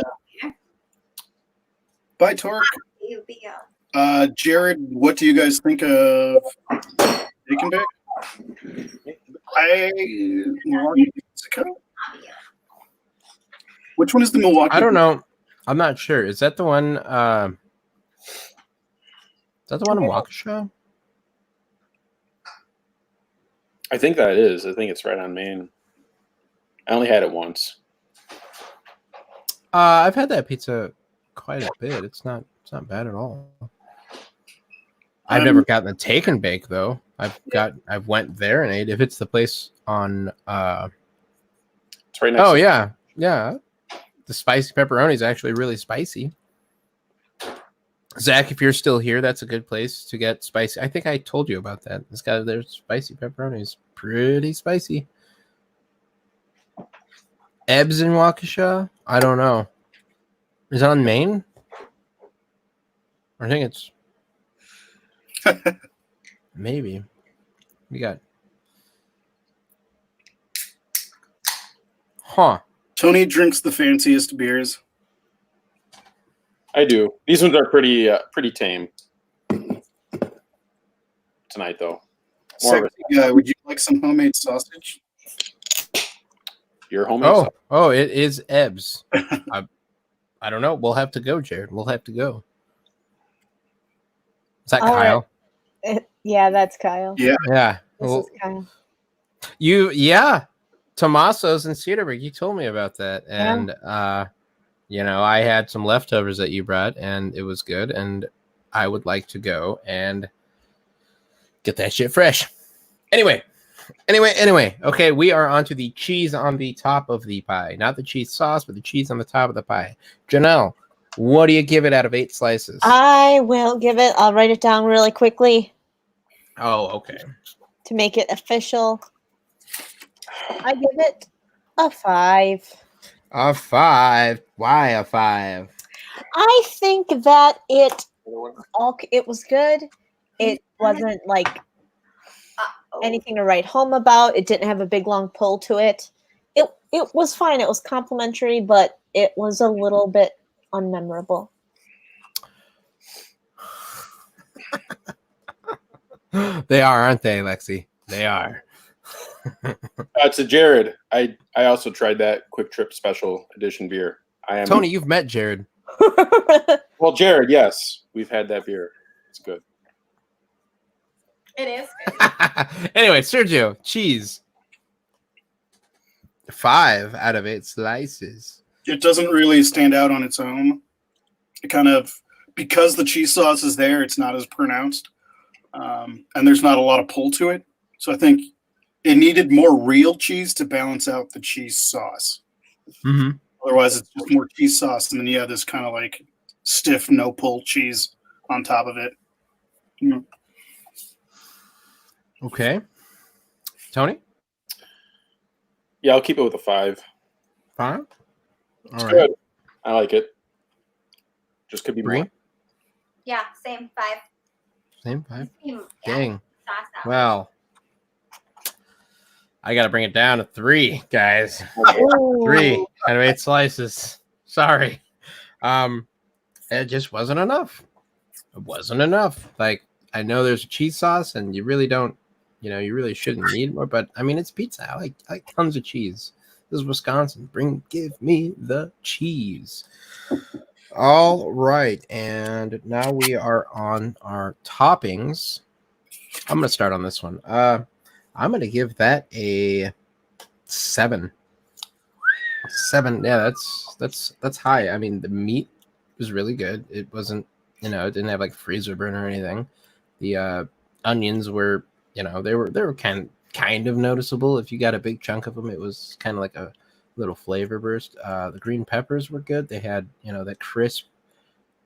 bye, Torque. you be Jared, what do you guys think of Bacon Bake? Milwaukee Pizza Co? Which one is the Milwaukee? I don't know. I'm not sure. Is that the one? Is that the one in Waukesha? I think that is. I think it's right on Main. I only had it once. I've had that pizza quite a bit. It's not bad at all. I've never gotten the take and bake though. I've went there and ate. If it's the place on It's right next. oh yeah. The spicy pepperoni is actually really spicy. Zach, if you're still here, that's a good place to get spicy. I think I told you about that. This guy, there's spicy pepperonis. Pretty spicy. Ebbs in Waukesha? I don't know. Is it on Main? I think it's maybe. We got Tony drinks the fanciest beers. I do. These ones are pretty tame. Tonight, though. More of Sexy guy, would you like some homemade sausage? your homemade sauce. Oh, it is Ebbs. I don't know. We'll have to go, Jared. We'll have to go. Is that All Kyle? Yeah, that's Kyle. Yeah. Yeah. This Well, is Kyle. Tomaso's in Cedarburg. You told me about that. And I had some leftovers that you brought and it was good. And I would like to go and get that shit fresh. Anyway. Okay, we are onto the cheese on the top of the pie. Not the cheese sauce, but the cheese on the top of the pie. Janelle, what do you give it out of 8 slices? I will give it, I'll write it down really quickly Oh, okay. to make it official. I give it a 5. A 5. Why a 5? I think that it was good. It wasn't like anything to write home about. It didn't have a big long pull to it. It was fine. It was complimentary, but it was a little bit unmemorable. They are, aren't they, Lexi? They are. To Jared, I also tried that Quick Trip Special Edition beer. Tony, you've met Jared. Well, Jared, yes, we've had that beer. It's good. It is. Anyway, Sergio, cheese. 5 out of 8 slices. It doesn't really stand out on its own. It kind of, because the cheese sauce is there, it's not as pronounced. And there's not a lot of pull to it. So I think it needed more real cheese to balance out the cheese sauce. Mm-hmm. Otherwise, it's just more cheese sauce, and then you have this kind of like stiff, no pull cheese on top of it. Okay. Tony? Yeah, I'll keep it with a 5. 5? It's All good. I like it. Just could be Bree? more. Yeah, same 5. Same 5? Yeah, Dang. sauce out. Well, I got to bring it down to 3, guys. Ooh. 3. Out of 8 slices. Sorry. It just wasn't enough. It wasn't enough. Like, I know there's a cheese sauce, and you really don't, you really shouldn't need more. But I mean, it's pizza. I like tons of cheese. This is Wisconsin. Give me the cheese. All right, and now we are on our toppings. I'm gonna start on this one. I'm gonna give that a 7. 7. Yeah, that's high. I mean, the meat was really good. It wasn't, it didn't have like freezer burn or anything. The onions were, they were kind of noticeable. If you got a big chunk of them, it was kind of like a little flavor burst. The green peppers were good. They had, that crisp,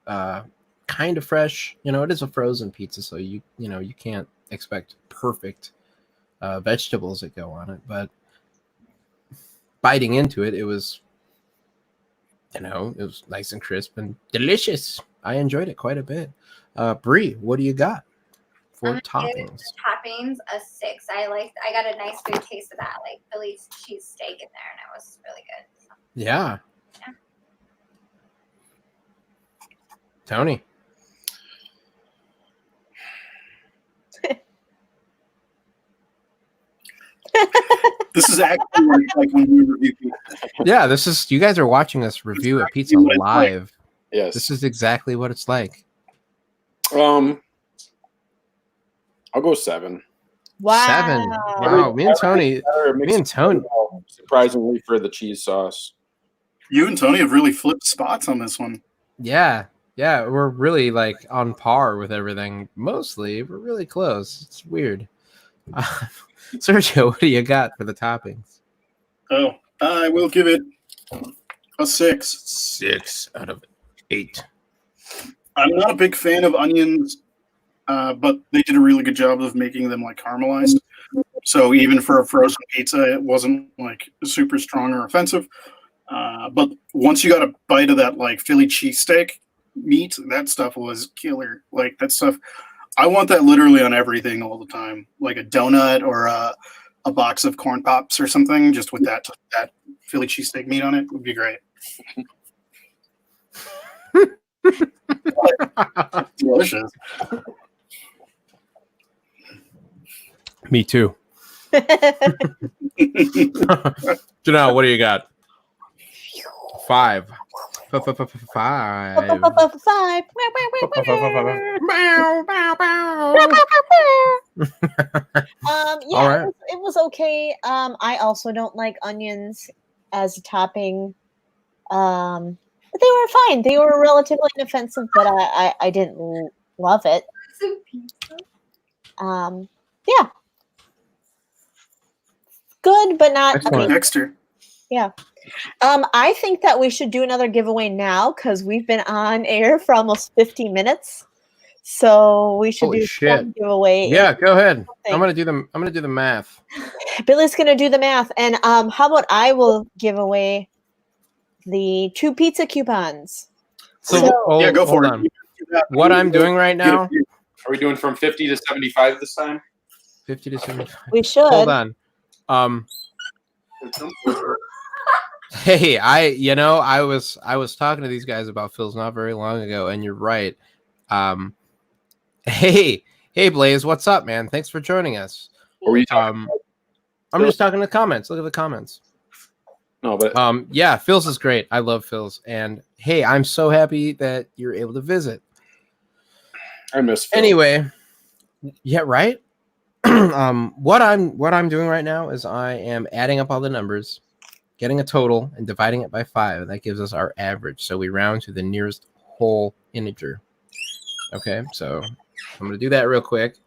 kind of fresh. It is a frozen pizza, so you can't expect perfect vegetables that go on it, but biting into it, it was nice and crisp and delicious. I enjoyed it quite a bit. Bree, what do you got for I'm gonna give toppings? the toppings a 6. I got a nice good taste of that, like Philly's cheese steak in there, and it was really good. So, Yeah. yeah. Tony. This is actually like when we review pizza. Yeah, you guys are watching us review a pizza live. Yes. This is exactly what it's like. I'll go 7. Wow. 7. Wow. Me and Tony. Surprisingly for the cheese sauce. You and Tony have really flipped spots on this one. Yeah. Yeah. We're really like on par with everything. Mostly. We're really close. It's weird. Sergio, what do you got for the toppings? Oh, I will give it a 6. 6 out of 8. I'm not a big fan of onions, but they did a really good job of making them like caramelized. So even for a frozen pizza, it wasn't like super strong or offensive. But once you got a bite of that like Philly cheesesteak meat, that stuff was killer. Like that stuff, I want that literally on everything all the time, like a donut or a box of corn pops or something, just with that Philly cheesesteak meat on it would be great. Delicious. Me too. Janelle, what do you got? 5. 5. 5. Yeah, All right. it was okay. I also don't like onions as a topping. But they were fine. They were relatively inoffensive, but I didn't love it. Yeah. Good, but not. Excellent. Dexter. Yeah. I think that we should do another giveaway now because we've been on air for almost 50 minutes. So we should Holy do shit. some giveaway. Yeah, go ahead. Thing. I'm gonna do the math. Billy's gonna do the math. And how about I will give away the 2 pizza coupons. So yeah, go for it. On. What I'm doing right now. Are we doing from 50 to 75 this time? 50 to 75. We should. Hold on. Hey, I was talking to these guys about Phil's not very long ago, and you're right. Hey, Blaze, what's up, man? Thanks for joining us. What were you talking I'm just talking to the comments. Look at the comments. No, but yeah, Phil's is great. I love Phil's, and hey, I'm so happy that you're able to visit. I miss Phil. Anyway, yeah, right. What I'm doing right now is I am adding up all the numbers, getting a total, and dividing it by 5. That gives us our average. So we round to the nearest whole integer. Okay, so I'm gonna do that real quick.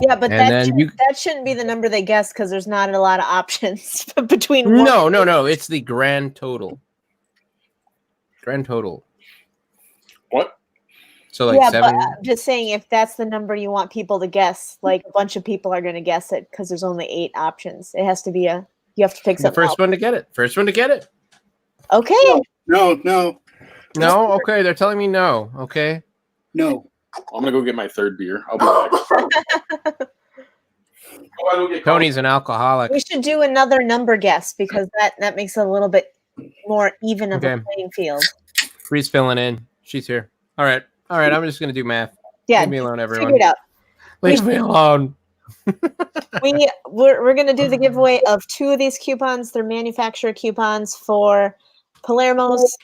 Yeah, but And that shouldn't be the number they guess because there's not a lot of options between. No. It's the grand total. Grand total. What? So like yeah, 7. but I'm just saying if that's the number you want people to guess, like a bunch of people are going to guess it because there's only 8 options. It has to be you have to pick The something. first one to get it. First one to get it. Okay. No. No. Okay, they're telling me no. Okay. No. I'm gonna go get my 3rd beer. I'll be back. Tony's an alcoholic. We should do another number guess because that makes it a little bit more even of a Okay. playing field. Bree's filling in. She's here. All right. I'm just gonna do math. Yeah, Leave me alone, figure everyone. it out. Leave me alone. We're gonna do the giveaway of 2 of these coupons. They're manufacturer coupons for Palermo's,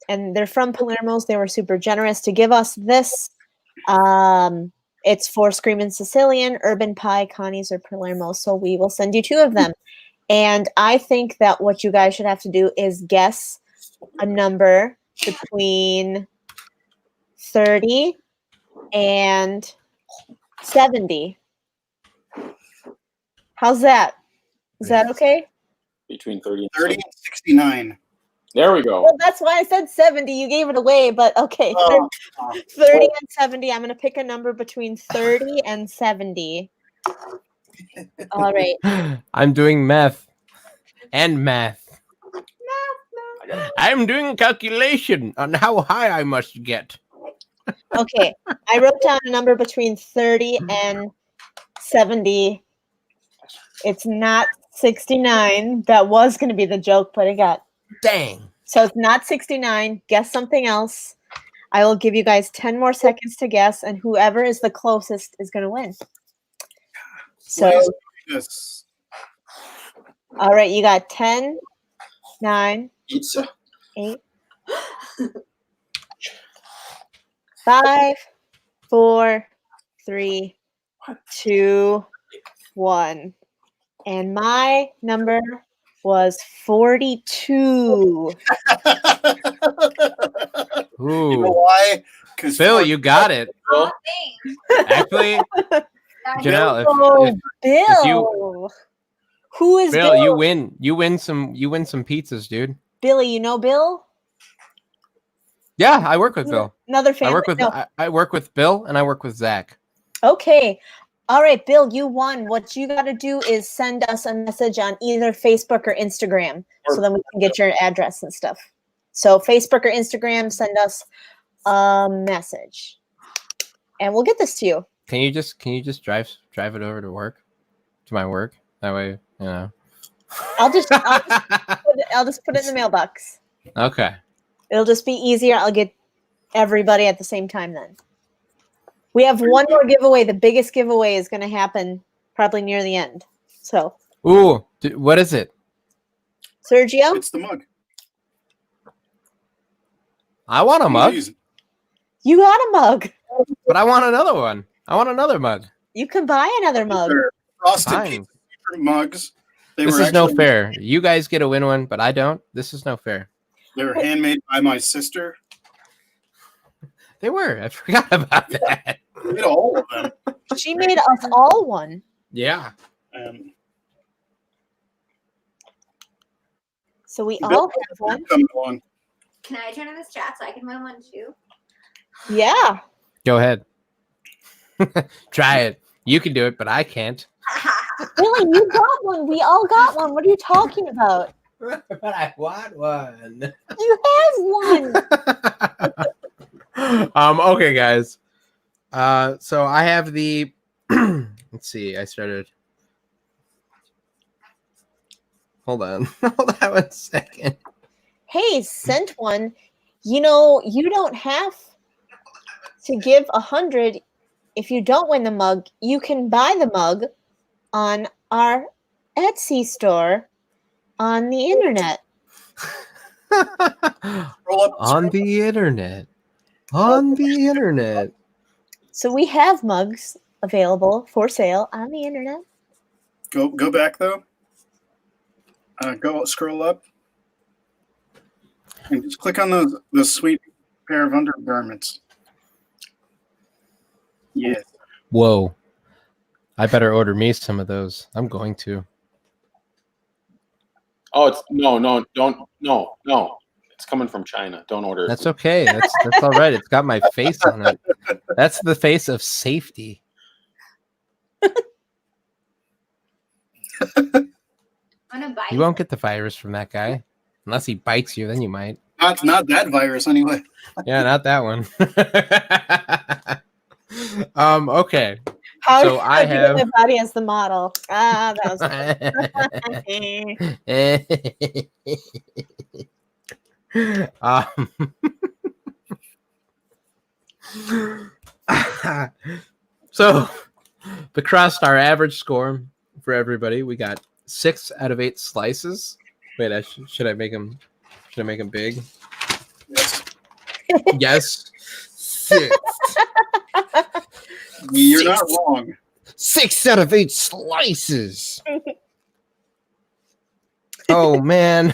and they're from Palermo's. They were super generous to give us this. It's for Screamin' Sicilian, Urban Pie, Connie's, or Palermo. So we will send you 2 of them. And I think that what you guys should have to do is guess a number between 30 and 70. How's that? Is that okay? Between 30 and 30 and 69. There we go. Well, that's why I said 70. You gave it away, but okay. Oh, 30 and 70. I'm going to pick a number between 30 and 70. All right. I'm doing math and math. I'm doing calculation on how high I must get. Okay. I wrote down a number between 30 and 70. It's not 69. That was going to be the joke, but it got. Dang. So it's not 69. Guess something else. I will give you guys 10 more seconds to guess, and whoever is the closest is going to win. So, yes. all right, you got 10, 9, Pizza. 8, 5, 4, 3, 2, 1. And my number was 42. Ooh. You know why? Because Bill, you got it. Oh, thanks. Actually, That's Janelle, Oh, Bill. if you- Who is Bill? Bill, you win. You win some pizzas, dude. Billy, you know Bill? Yeah, I work with Bill. Another family. I work with Bill and I work with Zach. Okay. All right, Bill, you won. What you got to do is send us a message on either Facebook or Instagram so then we can get your address and stuff. So Facebook or Instagram, send us a message. And we'll get this to you. Can you just drive it over to work? To my work? That way, you know. I'll just put it in the mailbox. Okay. It'll just be easier. I'll get everybody at the same time then. We have one more giveaway. The biggest giveaway is going to happen probably near the end. So, Ooh, what is it? Sergio, It's the mug. I want a mug, you got a mug. but I want another one. I want another mug. You can buy another mug. They're frosted Fine. pizza mugs. This is no fair. You guys get to win one, but I don't. This is no fair. They were handmade by my sister. They were. I forgot about that. We made all of them. She made us all one. Yeah. So we all have one. Coming along. Can I turn on this chat so I can win one too? Yeah. Go ahead. Try it. You can do it, but I can't. Billy, you got one. We all got one. What are you talking about? But I want one. You have one. Okay, guys. So I have the. Let's see. I started. Hold on. Hold on 1 second. Hey, sent one. You know, you don't have to give 100 if you don't win the mug. You can buy the mug on our Etsy store on the internet. On the internet. On the internet. So we have mugs available for sale on the internet. Go back though. Go scroll up. And just click on those sweet pair of undergarments. Yes. Whoa. I better order me some of those. I'm going to. Oh, it's no. It's coming from China. Don't order it. That's okay. That's all right. It's got my face on it. That's the face of safety. I'm gonna buy You won't get the virus from that guy. Unless he bites you, then you might. Not that virus anyway. Yeah, not that one. Okay. How So I do you have get my body as the model? Ah, that um, so the crust, our average score for everybody, we got 6 out of 8 slices. Wait, should I make them? Should I make them big? Yes. Yes. 6. You're not wrong. 6 out of 8 slices. Oh man.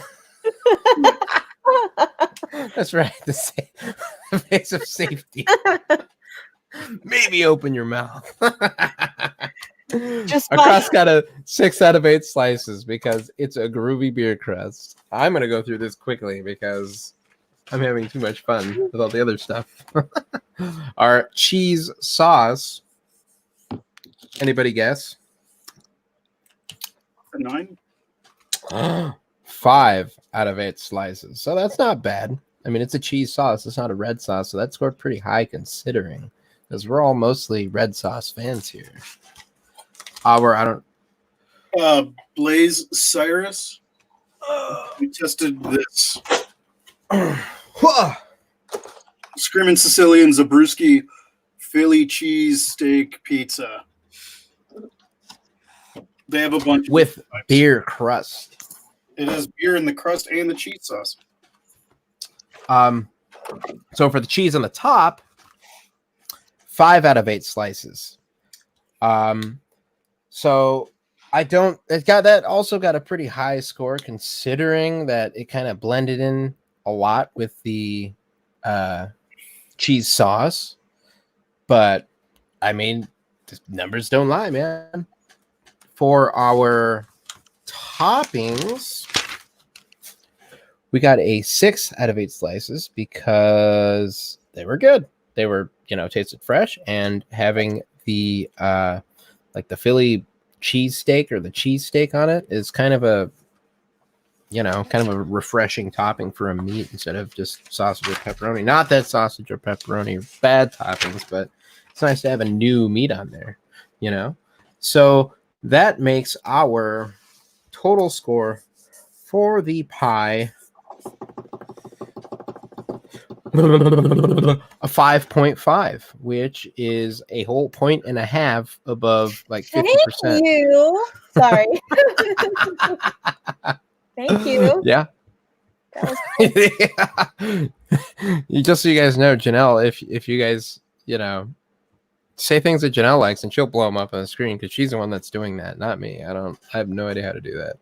That's right. The face of safety. Maybe open your mouth. Just Our crust got a 6 out of 8 slices because it's a groovy beer crust. I'm gonna go through this quickly because I'm having too much fun with all the other stuff. Our cheese sauce. Anybody guess? A 9. 5 out of 8 slices. So that's not bad. I mean, it's a cheese sauce. It's not a red sauce. So that scored pretty high considering, because we're all mostly red sauce fans here. Blaze Cyrus. We tested this. Screaming Sicilian's a Brewski Philly cheese steak pizza. They have a bunch with of types. Beer crust. It has beer in the crust and the cheese sauce. So for the cheese on the top, 5 out of 8 slices. So it also got a pretty high score considering that it kind of blended in a lot with the cheese sauce. But I mean, the numbers don't lie, man. For our toppings, we got a 6 out of 8 slices because they were good. They were, tasted fresh, and having the like the Philly cheese steak or the cheese steak on it is kind of a refreshing topping for a meat instead of just sausage or pepperoni. Not that sausage or pepperoni are bad toppings, but it's nice to have a new meat on there, So that makes our total score for the pie a 5.5, which is a whole point and a half above like 50%. Thank you. Sorry. Thank you. Yeah. Just so you guys know, Janelle, if you guys, say things that Janelle likes, and she'll blow them up on the screen because she's the one that's doing that, not me. I have no idea how to do that.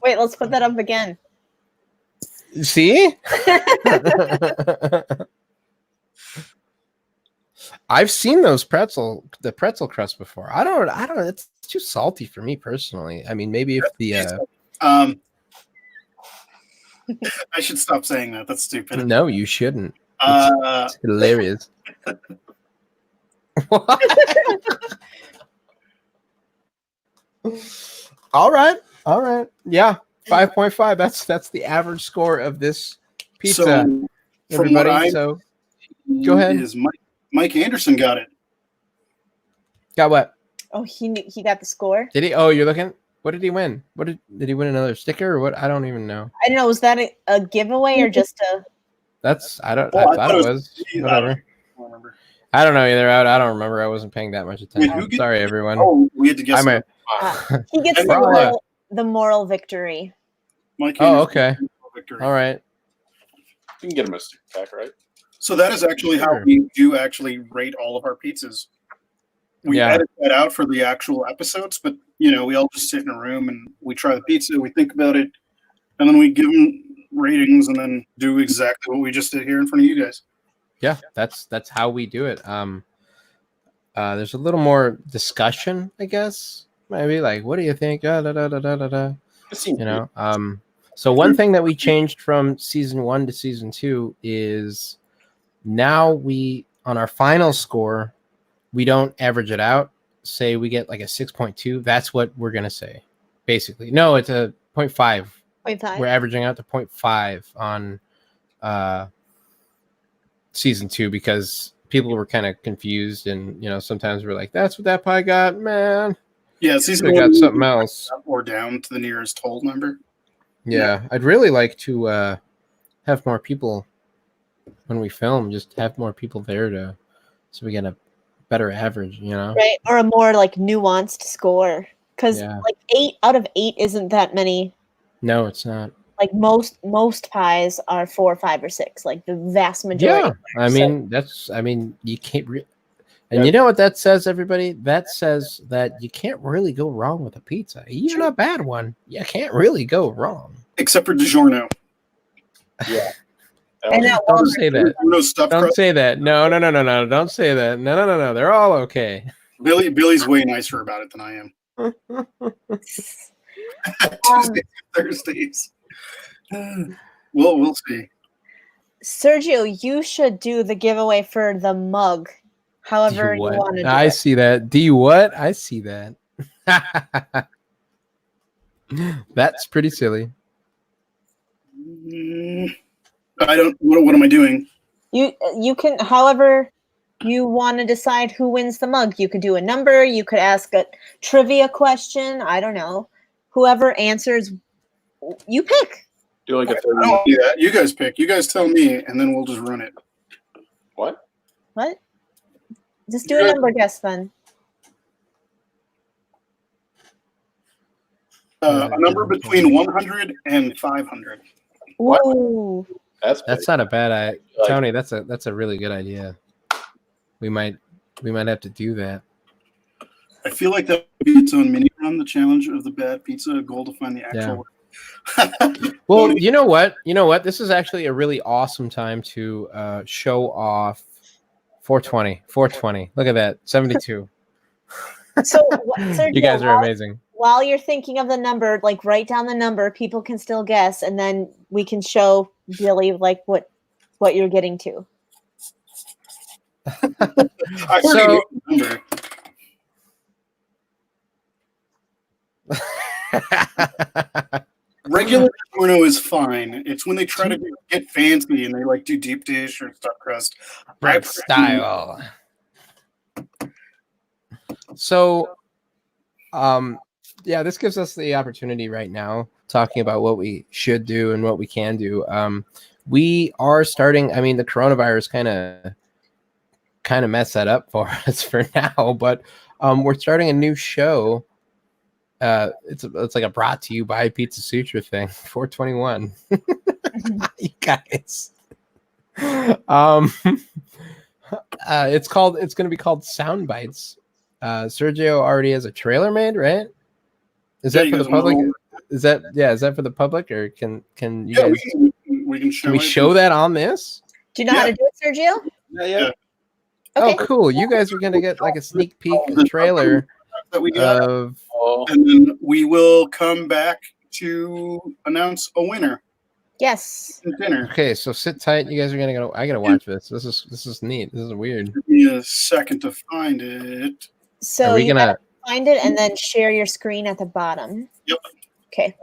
Wait, let's put that up again. See? I've seen the pretzel crust before. I don't, it's too salty for me personally. I mean, maybe if I should stop saying that. That's stupid. No, you shouldn't. It's hilarious. All right. Yeah, 5.5. That's the average score of this pizza. So, everybody. So go ahead. Is Mike Anderson got it? Got what? Oh, he got the score. Did he? Oh, you're looking. What did he win? Did he win another sticker or what? I don't even know. I don't know. Was that a giveaway or just a? I thought it was. Whatever. I don't know either. I don't remember. I wasn't paying that much attention. Sorry, everyone. Oh, we had to guess. He gets the moral victory. Mike okay. Victory. All right. You can get him a stick pack, right? So that is actually how we do actually rate all of our pizzas. We edit that out for the actual episodes, but we all just sit in a room and we try the pizza, we think about it, and then we give them ratings and then do exactly what we just did here in front of you guys. Yeah, that's how we do it. There's a little more discussion, I guess. Maybe like, what do you think? So one thing that we changed from season 1 to season 2 is now on our final score, we don't average it out. Say we get like a 6.2. That's what we're going to say, basically. No, it's a 0.5. 0.5. We're averaging out to 0.5 on season 2 because people were kind of confused, and sometimes we're like, "That's what that pie got, man." Yeah, it's They got something else. up or down to the nearest whole number. Yeah, I'd really like to have more people when we film. Just have more people there so we get a better average. Right, or a more like nuanced score, because like 8 out of 8 isn't that many. No, it's not. Like most pies are 4, 5, or 6. Like the vast majority. Yeah, you can't. And you know what that says, everybody? That says that you can't really go wrong with a pizza, even a bad one. You can't really go wrong, except for DiGiorno. Yeah. And don't say that. Don't crust. say that. No. Don't say that. No. They're all okay. Billy's way nicer about it than I am. Tuesdays, Thursdays. We'll see. Sergio, you should do the giveaway for the mug. However you want to do I it. see that. Do you what? I see that. That's pretty silly. I don't. What am I doing? You can, however you want to decide who wins the mug. You could do a number. You could ask a trivia question. I don't know. Whoever answers, you pick. Do like a I don't do that. You guys pick. You guys tell me, and then we'll just run it. What? What? Just do a number guess then. A number between 100 and 500. Whoa. That's not a bad idea, Tony. That's a really good idea. We might have to do that. I feel like that would be its own mini run, the challenge of the bad pizza, a goal to find the actual. Well, you know what? This is actually a really awesome time to show off 420. 420. Look at that. 72. So, Sergio, you guys are amazing. While you're thinking of the number, like write down the number. People can still guess, and then we can show Billy like what you're getting to. So. Regular Bruno is fine. It's when they try to get fancy and they like do deep dish or stuffed crust. Bread style. So, this gives us the opportunity right now talking about what we should do and what we can do. We are starting. I mean, the coronavirus kind of messed that up for us for now, but we're starting a new show. It's like a brought to you by Pizza Sutra thing. 421. You guys. It's going to be called Sound Bites. Sergio already has a trailer made, right? Is that for the public? Is that for the public, or can you guys? We can show that on this? Do you know how to do it, Sergio? Yeah. Okay. Oh, cool! You guys are gonna get like a sneak peek trailer that we got, of, and then we will come back to announce a winner. Yes. Dinner. Okay, so sit tight. You guys are gonna go. I gotta watch this. This is neat. This is weird. Give me a second to find it. So you gotta find it and then share your screen at the bottom. Yep. Okay.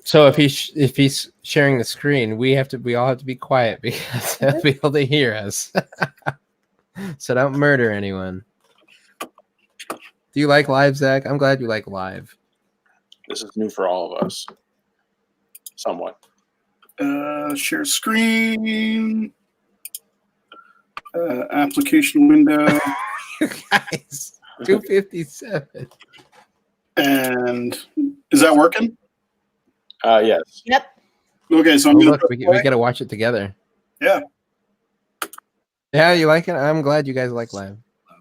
So if he's sharing the screen, we all have to be quiet because they'll be able to hear us. So don't murder anyone. Do you like live, Zach? I'm glad you like live. This is new for all of us. Somewhat. Share screen. Application window. You guys, 257. And is that working? Yes. Yep. Okay, so I'm gonna look. We got to watch it together. Yeah. Yeah, you like it? I'm glad you guys like live.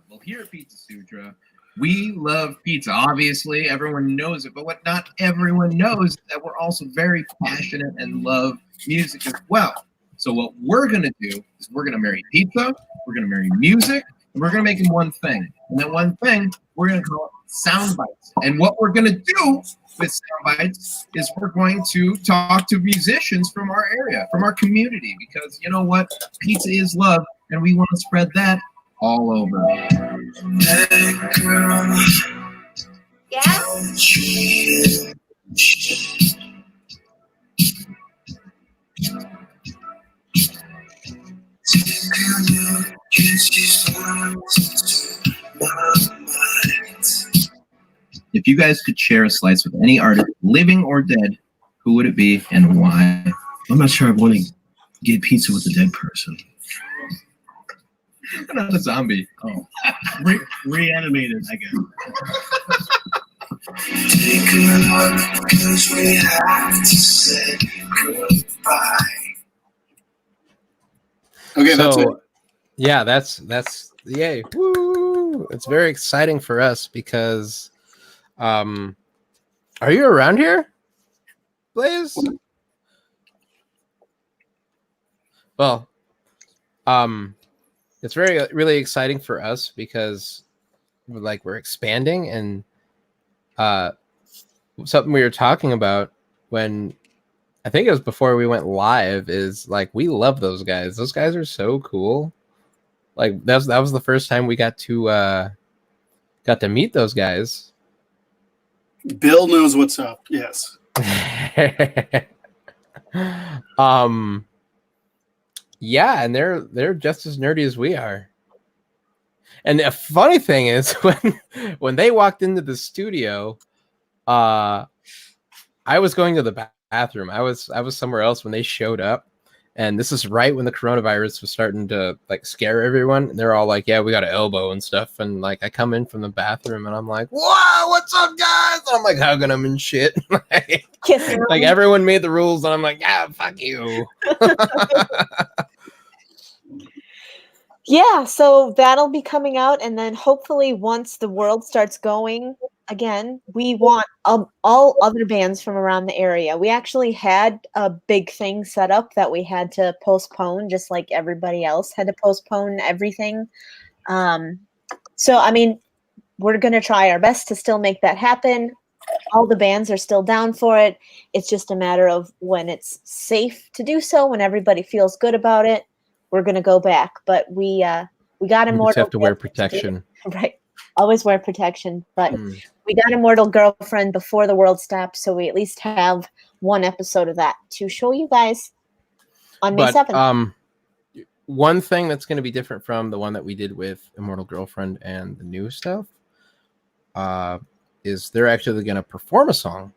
Well, here at Pizza Sutra, we love pizza. Obviously, everyone knows it, but what not everyone knows is that we're also very passionate and love music as well. So what we're going to do is we're going to marry pizza, we're going to marry music, and we're going to make them one thing. And that one thing, we're going to call it Sound Bites. And what we're going to do with Sound Bites is we're going to talk to musicians from our area, from our community, because you know what? Pizza is love, and we want to spread that all over. Yes. Take a look, it's just If you guys could share a slice with any artist, living or dead, who would it be and why? I'm not sure I want to get pizza with a dead person. Not a zombie. Oh, reanimated, I guess. Take a look, 'cause we have to say goodbye. Okay, that's it. So, yeah, that's yay. Woo! It's very exciting for us because are you around here, Blaze? Well, it's really exciting for us because we're expanding, and something we were talking about when I think it was before we went live is like we love those guys. Those guys are so cool. Like that was the first time we got to meet those guys. Bill knows what's up. Yes. Yeah, and they're just as nerdy as we are. And the funny thing is when they walked into the studio, I was going to the bathroom. I was somewhere else when they showed up, and this is right when the coronavirus was starting to like scare everyone. And they're all like, "Yeah, we got an elbow and stuff." And like, I come in from the bathroom, and I'm like, "Whoa, what's up, guys?" And I'm like hugging them and shit. Like everyone made the rules, and I'm like, "Yeah, fuck you." Yeah, so that'll be coming out, and then hopefully once the world starts going again, we want all other bands from around the area. We actually had a big thing set up that we had to postpone, just like everybody else had to postpone everything. So, I mean, we're going to try our best to still make that happen. All the bands are still down for it. It's just a matter of when it's safe to do so, when everybody feels good about it. We're gonna go back, but we got Immortal. You just have to wear protection, right? Always wear protection, but we got Immortal Girlfriend before the world stopped, so we at least have one episode of that to show you guys on May 7th. One thing that's going to be different from the one that we did with Immortal Girlfriend and the new stuff is they're actually going to perform a song.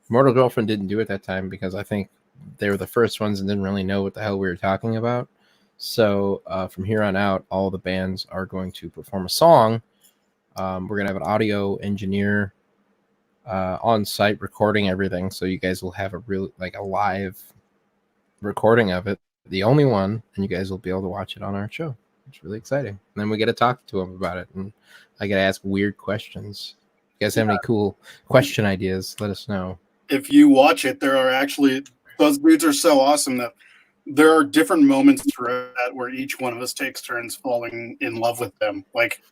Immortal Girlfriend didn't do it that time because I think they were the first ones and didn't really know what the hell we were talking about. So from here on out, all the bands are going to perform a song. We're going to have an audio engineer on site recording everything. So you guys will have a live recording of it. The only one, and you guys will be able to watch it on our show. It's really exciting. And then we get to talk to them about it. And I get to ask weird questions. If you guys have any cool question ideas, let us know. If you watch it, there are actually, those dudes are so awesome that there are different moments throughout that where each one of us takes turns falling in love with them. Like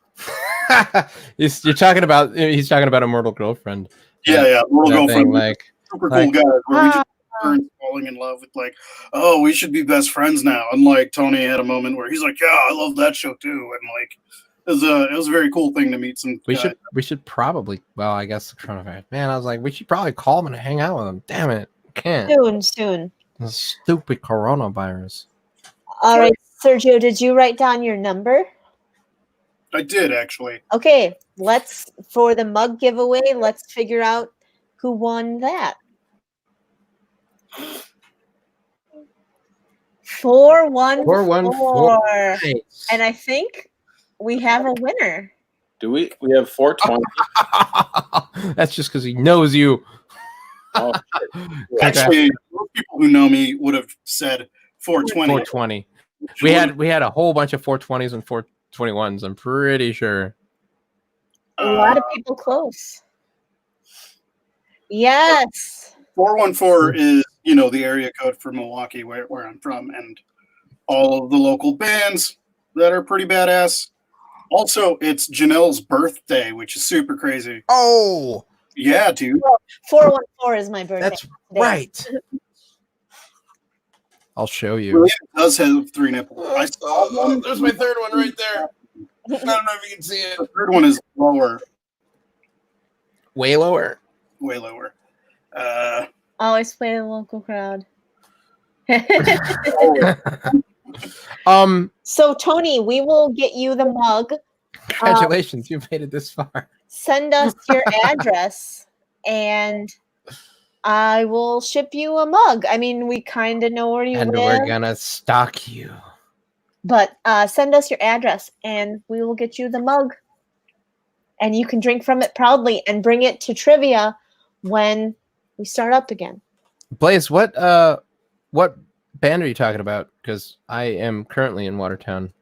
he's talking about Immortal Girlfriend. Yeah, Immortal Girlfriend. Like super cool guy. Where we just turns falling in love with like, oh, we should be best friends now. And like Tony had a moment where he's like, yeah, I love that show too. And like it was a very cool thing to meet some. We should probably. Well, I guess the coronavirus. Man, I was like, we should probably call him and hang out with him. Damn it, can't. Soon. The stupid coronavirus. All right, Sergio, did you write down your number? I did actually. Okay, for the mug giveaway, let's figure out who won that. 414. Nice. And I think we have a winner. Do we? We have 420. That's just because he knows you. Oh, actually, most people who know me would have said 420. 420. We had a whole bunch of 420s and 421s. I'm pretty sure. A lot of people close. Yes. 414 is, the area code for Milwaukee, where I'm from, and all of the local bands that are pretty badass. Also, it's Janelle's birthday, which is super crazy. Oh. Yeah, dude. 414 is my birthday. That's right. I'll show you. It does have 3 nipples. I saw one. There's my third one right there. I don't know if you can see it. The third one is lower. Way lower? Way lower. Always play the local crowd. So Tony, we will get you the mug. Congratulations, you've made it this far. send us your address and I will ship you a mug. I mean, we kind of know where you And live, we're gonna stalk you. but send us your address and we will get you the mug. And you can drink from it proudly and bring it to trivia when we start up again. Blaze, what band are you talking about? Because I am currently in Watertown.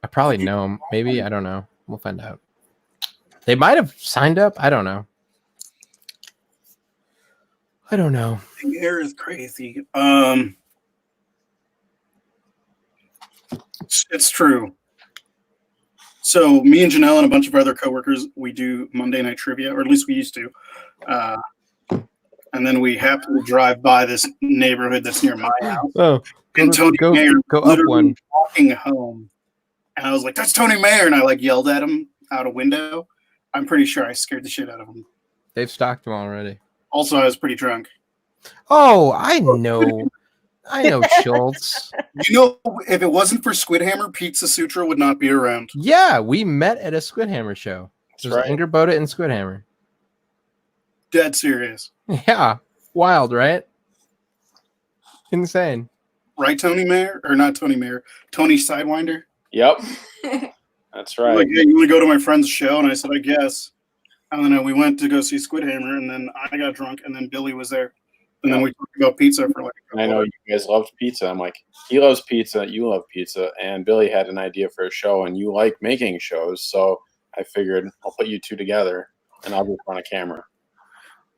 I probably know them. Maybe, I don't know. We'll find out. They might have signed up. I don't know. The air is crazy. It's true. So me and Janelle and a bunch of other coworkers, we do Monday night trivia, or at least we used to. And then we happen to drive by this neighborhood that's near my house. Oh, And Tony Mayer go up literally one. walking home. And I was like, that's Tony Mayer. And I like yelled at him out a window. I'm pretty sure I scared the shit out of him. They've stalked them already. Also, I was pretty drunk. Oh, I know. I know Schultz. You know, if it wasn't for Squid Hammer, Pizza Sutra would not be around. Yeah, we met at a Squid Hammer show. That's There's right. Ingrid Boda and Squid Hammer. Dead serious. Yeah, wild, right? Insane. Right, Tony Mayer? Or not Tony Mayer. Tony Sidewinder? Yep. That's right. Like, hey, you want to go to my friend's show? And I said, I guess. And then we went to go see Squid Hammer, and then I got drunk, and then Billy was there. And then we talked about pizza for like a I know you guys loved pizza. I'm like, he loves pizza, you love pizza, and Billy had an idea for a show, and you like making shows, so I figured I'll put you two together, and I'll just run a camera.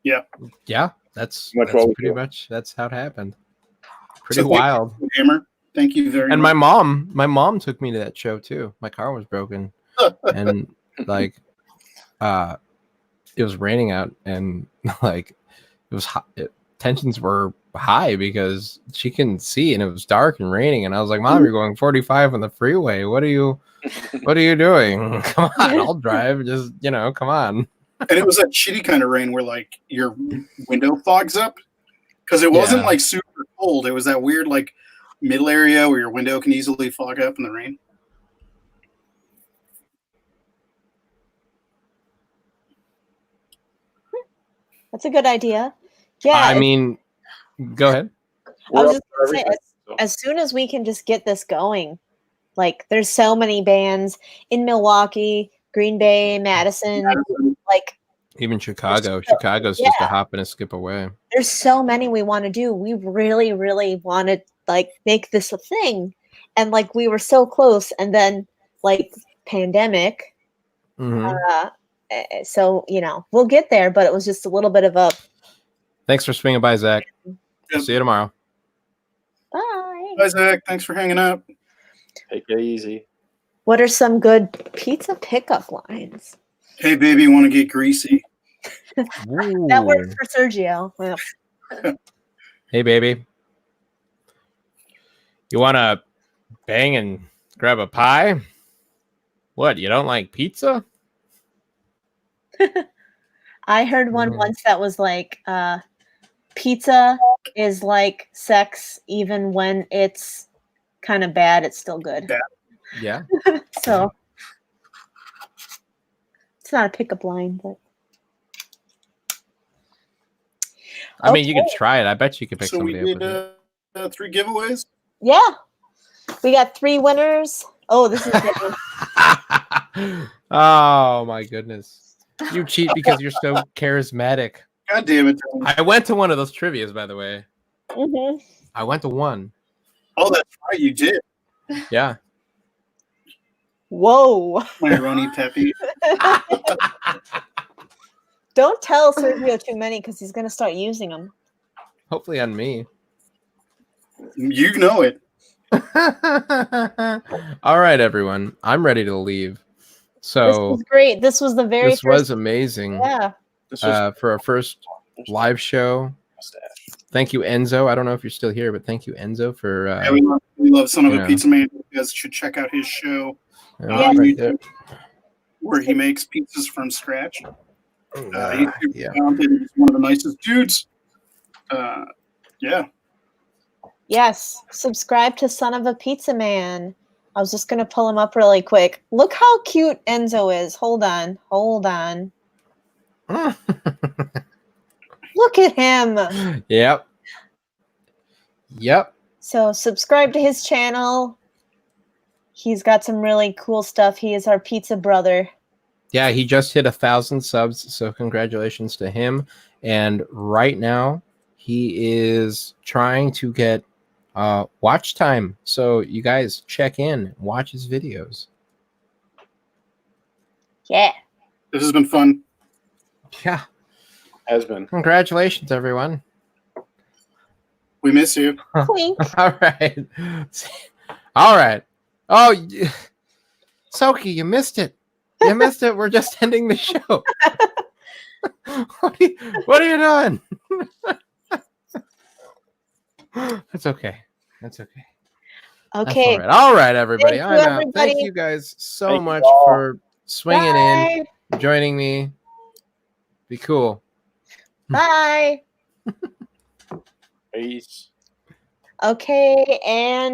Yeah, that's Much what we pretty do. much that's how it happened. Pretty So wild. Squid Hammer. Thank you very And much. my mom took me to that show too. My car was broken, and like, it was raining out, and like, it was hot. Tensions were high because she couldn't see, and it was dark and raining. And I was like, "Mom, you're going 45 on the freeway. What are you doing? Come on, I'll drive. Just come on." And it was that shitty kind of rain where like your window fogs up. Because it wasn't Yeah. like super cold. It was that weird like middle area where your window can easily fog up in the rain. That's a good idea. Yeah, I mean, go ahead. I We're was up just for gonna say, everything, so. as soon as we can just get this going, like there's so many bands in Milwaukee, Green Bay, Madison, like Even Chicago. Chicago's just a hop and a skip away. there's so many we want to do. We really, really want to like make this a thing. And like we were so close and then like pandemic. Mhm. So, we'll get there, but it was just a little bit of a Thanks for swinging by, Zach. Yep. See you tomorrow. bye. Bye, Zach. Thanks for hanging out. Take it easy. What are some good pizza pickup lines? Hey, baby, want to get greasy? That works Ooh. for Sergio. Well, Hey, baby. You want to bang and grab a pie? What, you don't like pizza? I heard one Mhm. once that was like, pizza is like sex, even when it's kind of bad, it's still good. Yeah. So it's not a pickup line, but I mean, you could try it. I bet you could pick So we somebody up did with it. 3 giveaways. yeah, we got 3 winners. Oh, this is good. Oh, my goodness. You cheat because you're so charismatic. God damn it. Dylan. I went to one of those trivias, by the way. Mhm. I went to one. Oh, that's right. You did. Yeah. Whoa! My Roni Peppy. Don't tell Sergio too many because he's gonna start using them. Hopefully on me. You know it. All right, everyone. I'm ready to leave. This So was great. This was the very this first. was amazing. Yeah. This was For our first live show. mustache. Thank you, Enzo. I don't know if you're still here, but thank you, Enzo, for Yeah, we love Son of Yeah. a Pizza Man. You guys should check out his show Yeah. right there. where he makes pizzas from scratch. He's super Yeah. talented. He's one of the nicest dudes. Yeah. Yes. Subscribe to Son of a Pizza Man. I was just gonna pull him up really quick. Look how cute Enzo is. Hold on. Look at him. Yep. So subscribe to his channel. He's got some really cool stuff. He is our pizza brother. Yeah, he just hit 1,000 subs, so congratulations to him. And right now, he is trying to get watch time. So you guys check in, watch his videos. Yeah. This has been fun. Yeah. Has been. Congratulations, everyone. We miss you. Clink. All right. All right. Oh, Soki, you missed it. You missed it. We're just ending the show. What are you doing? That's okay. That's okay. Okay. That's all right, everybody. Thank you, I'm out. Thank everybody. you guys so Thank you much all. for swinging in, Bye. joining me. Be cool. Bye. Peace. Okay, and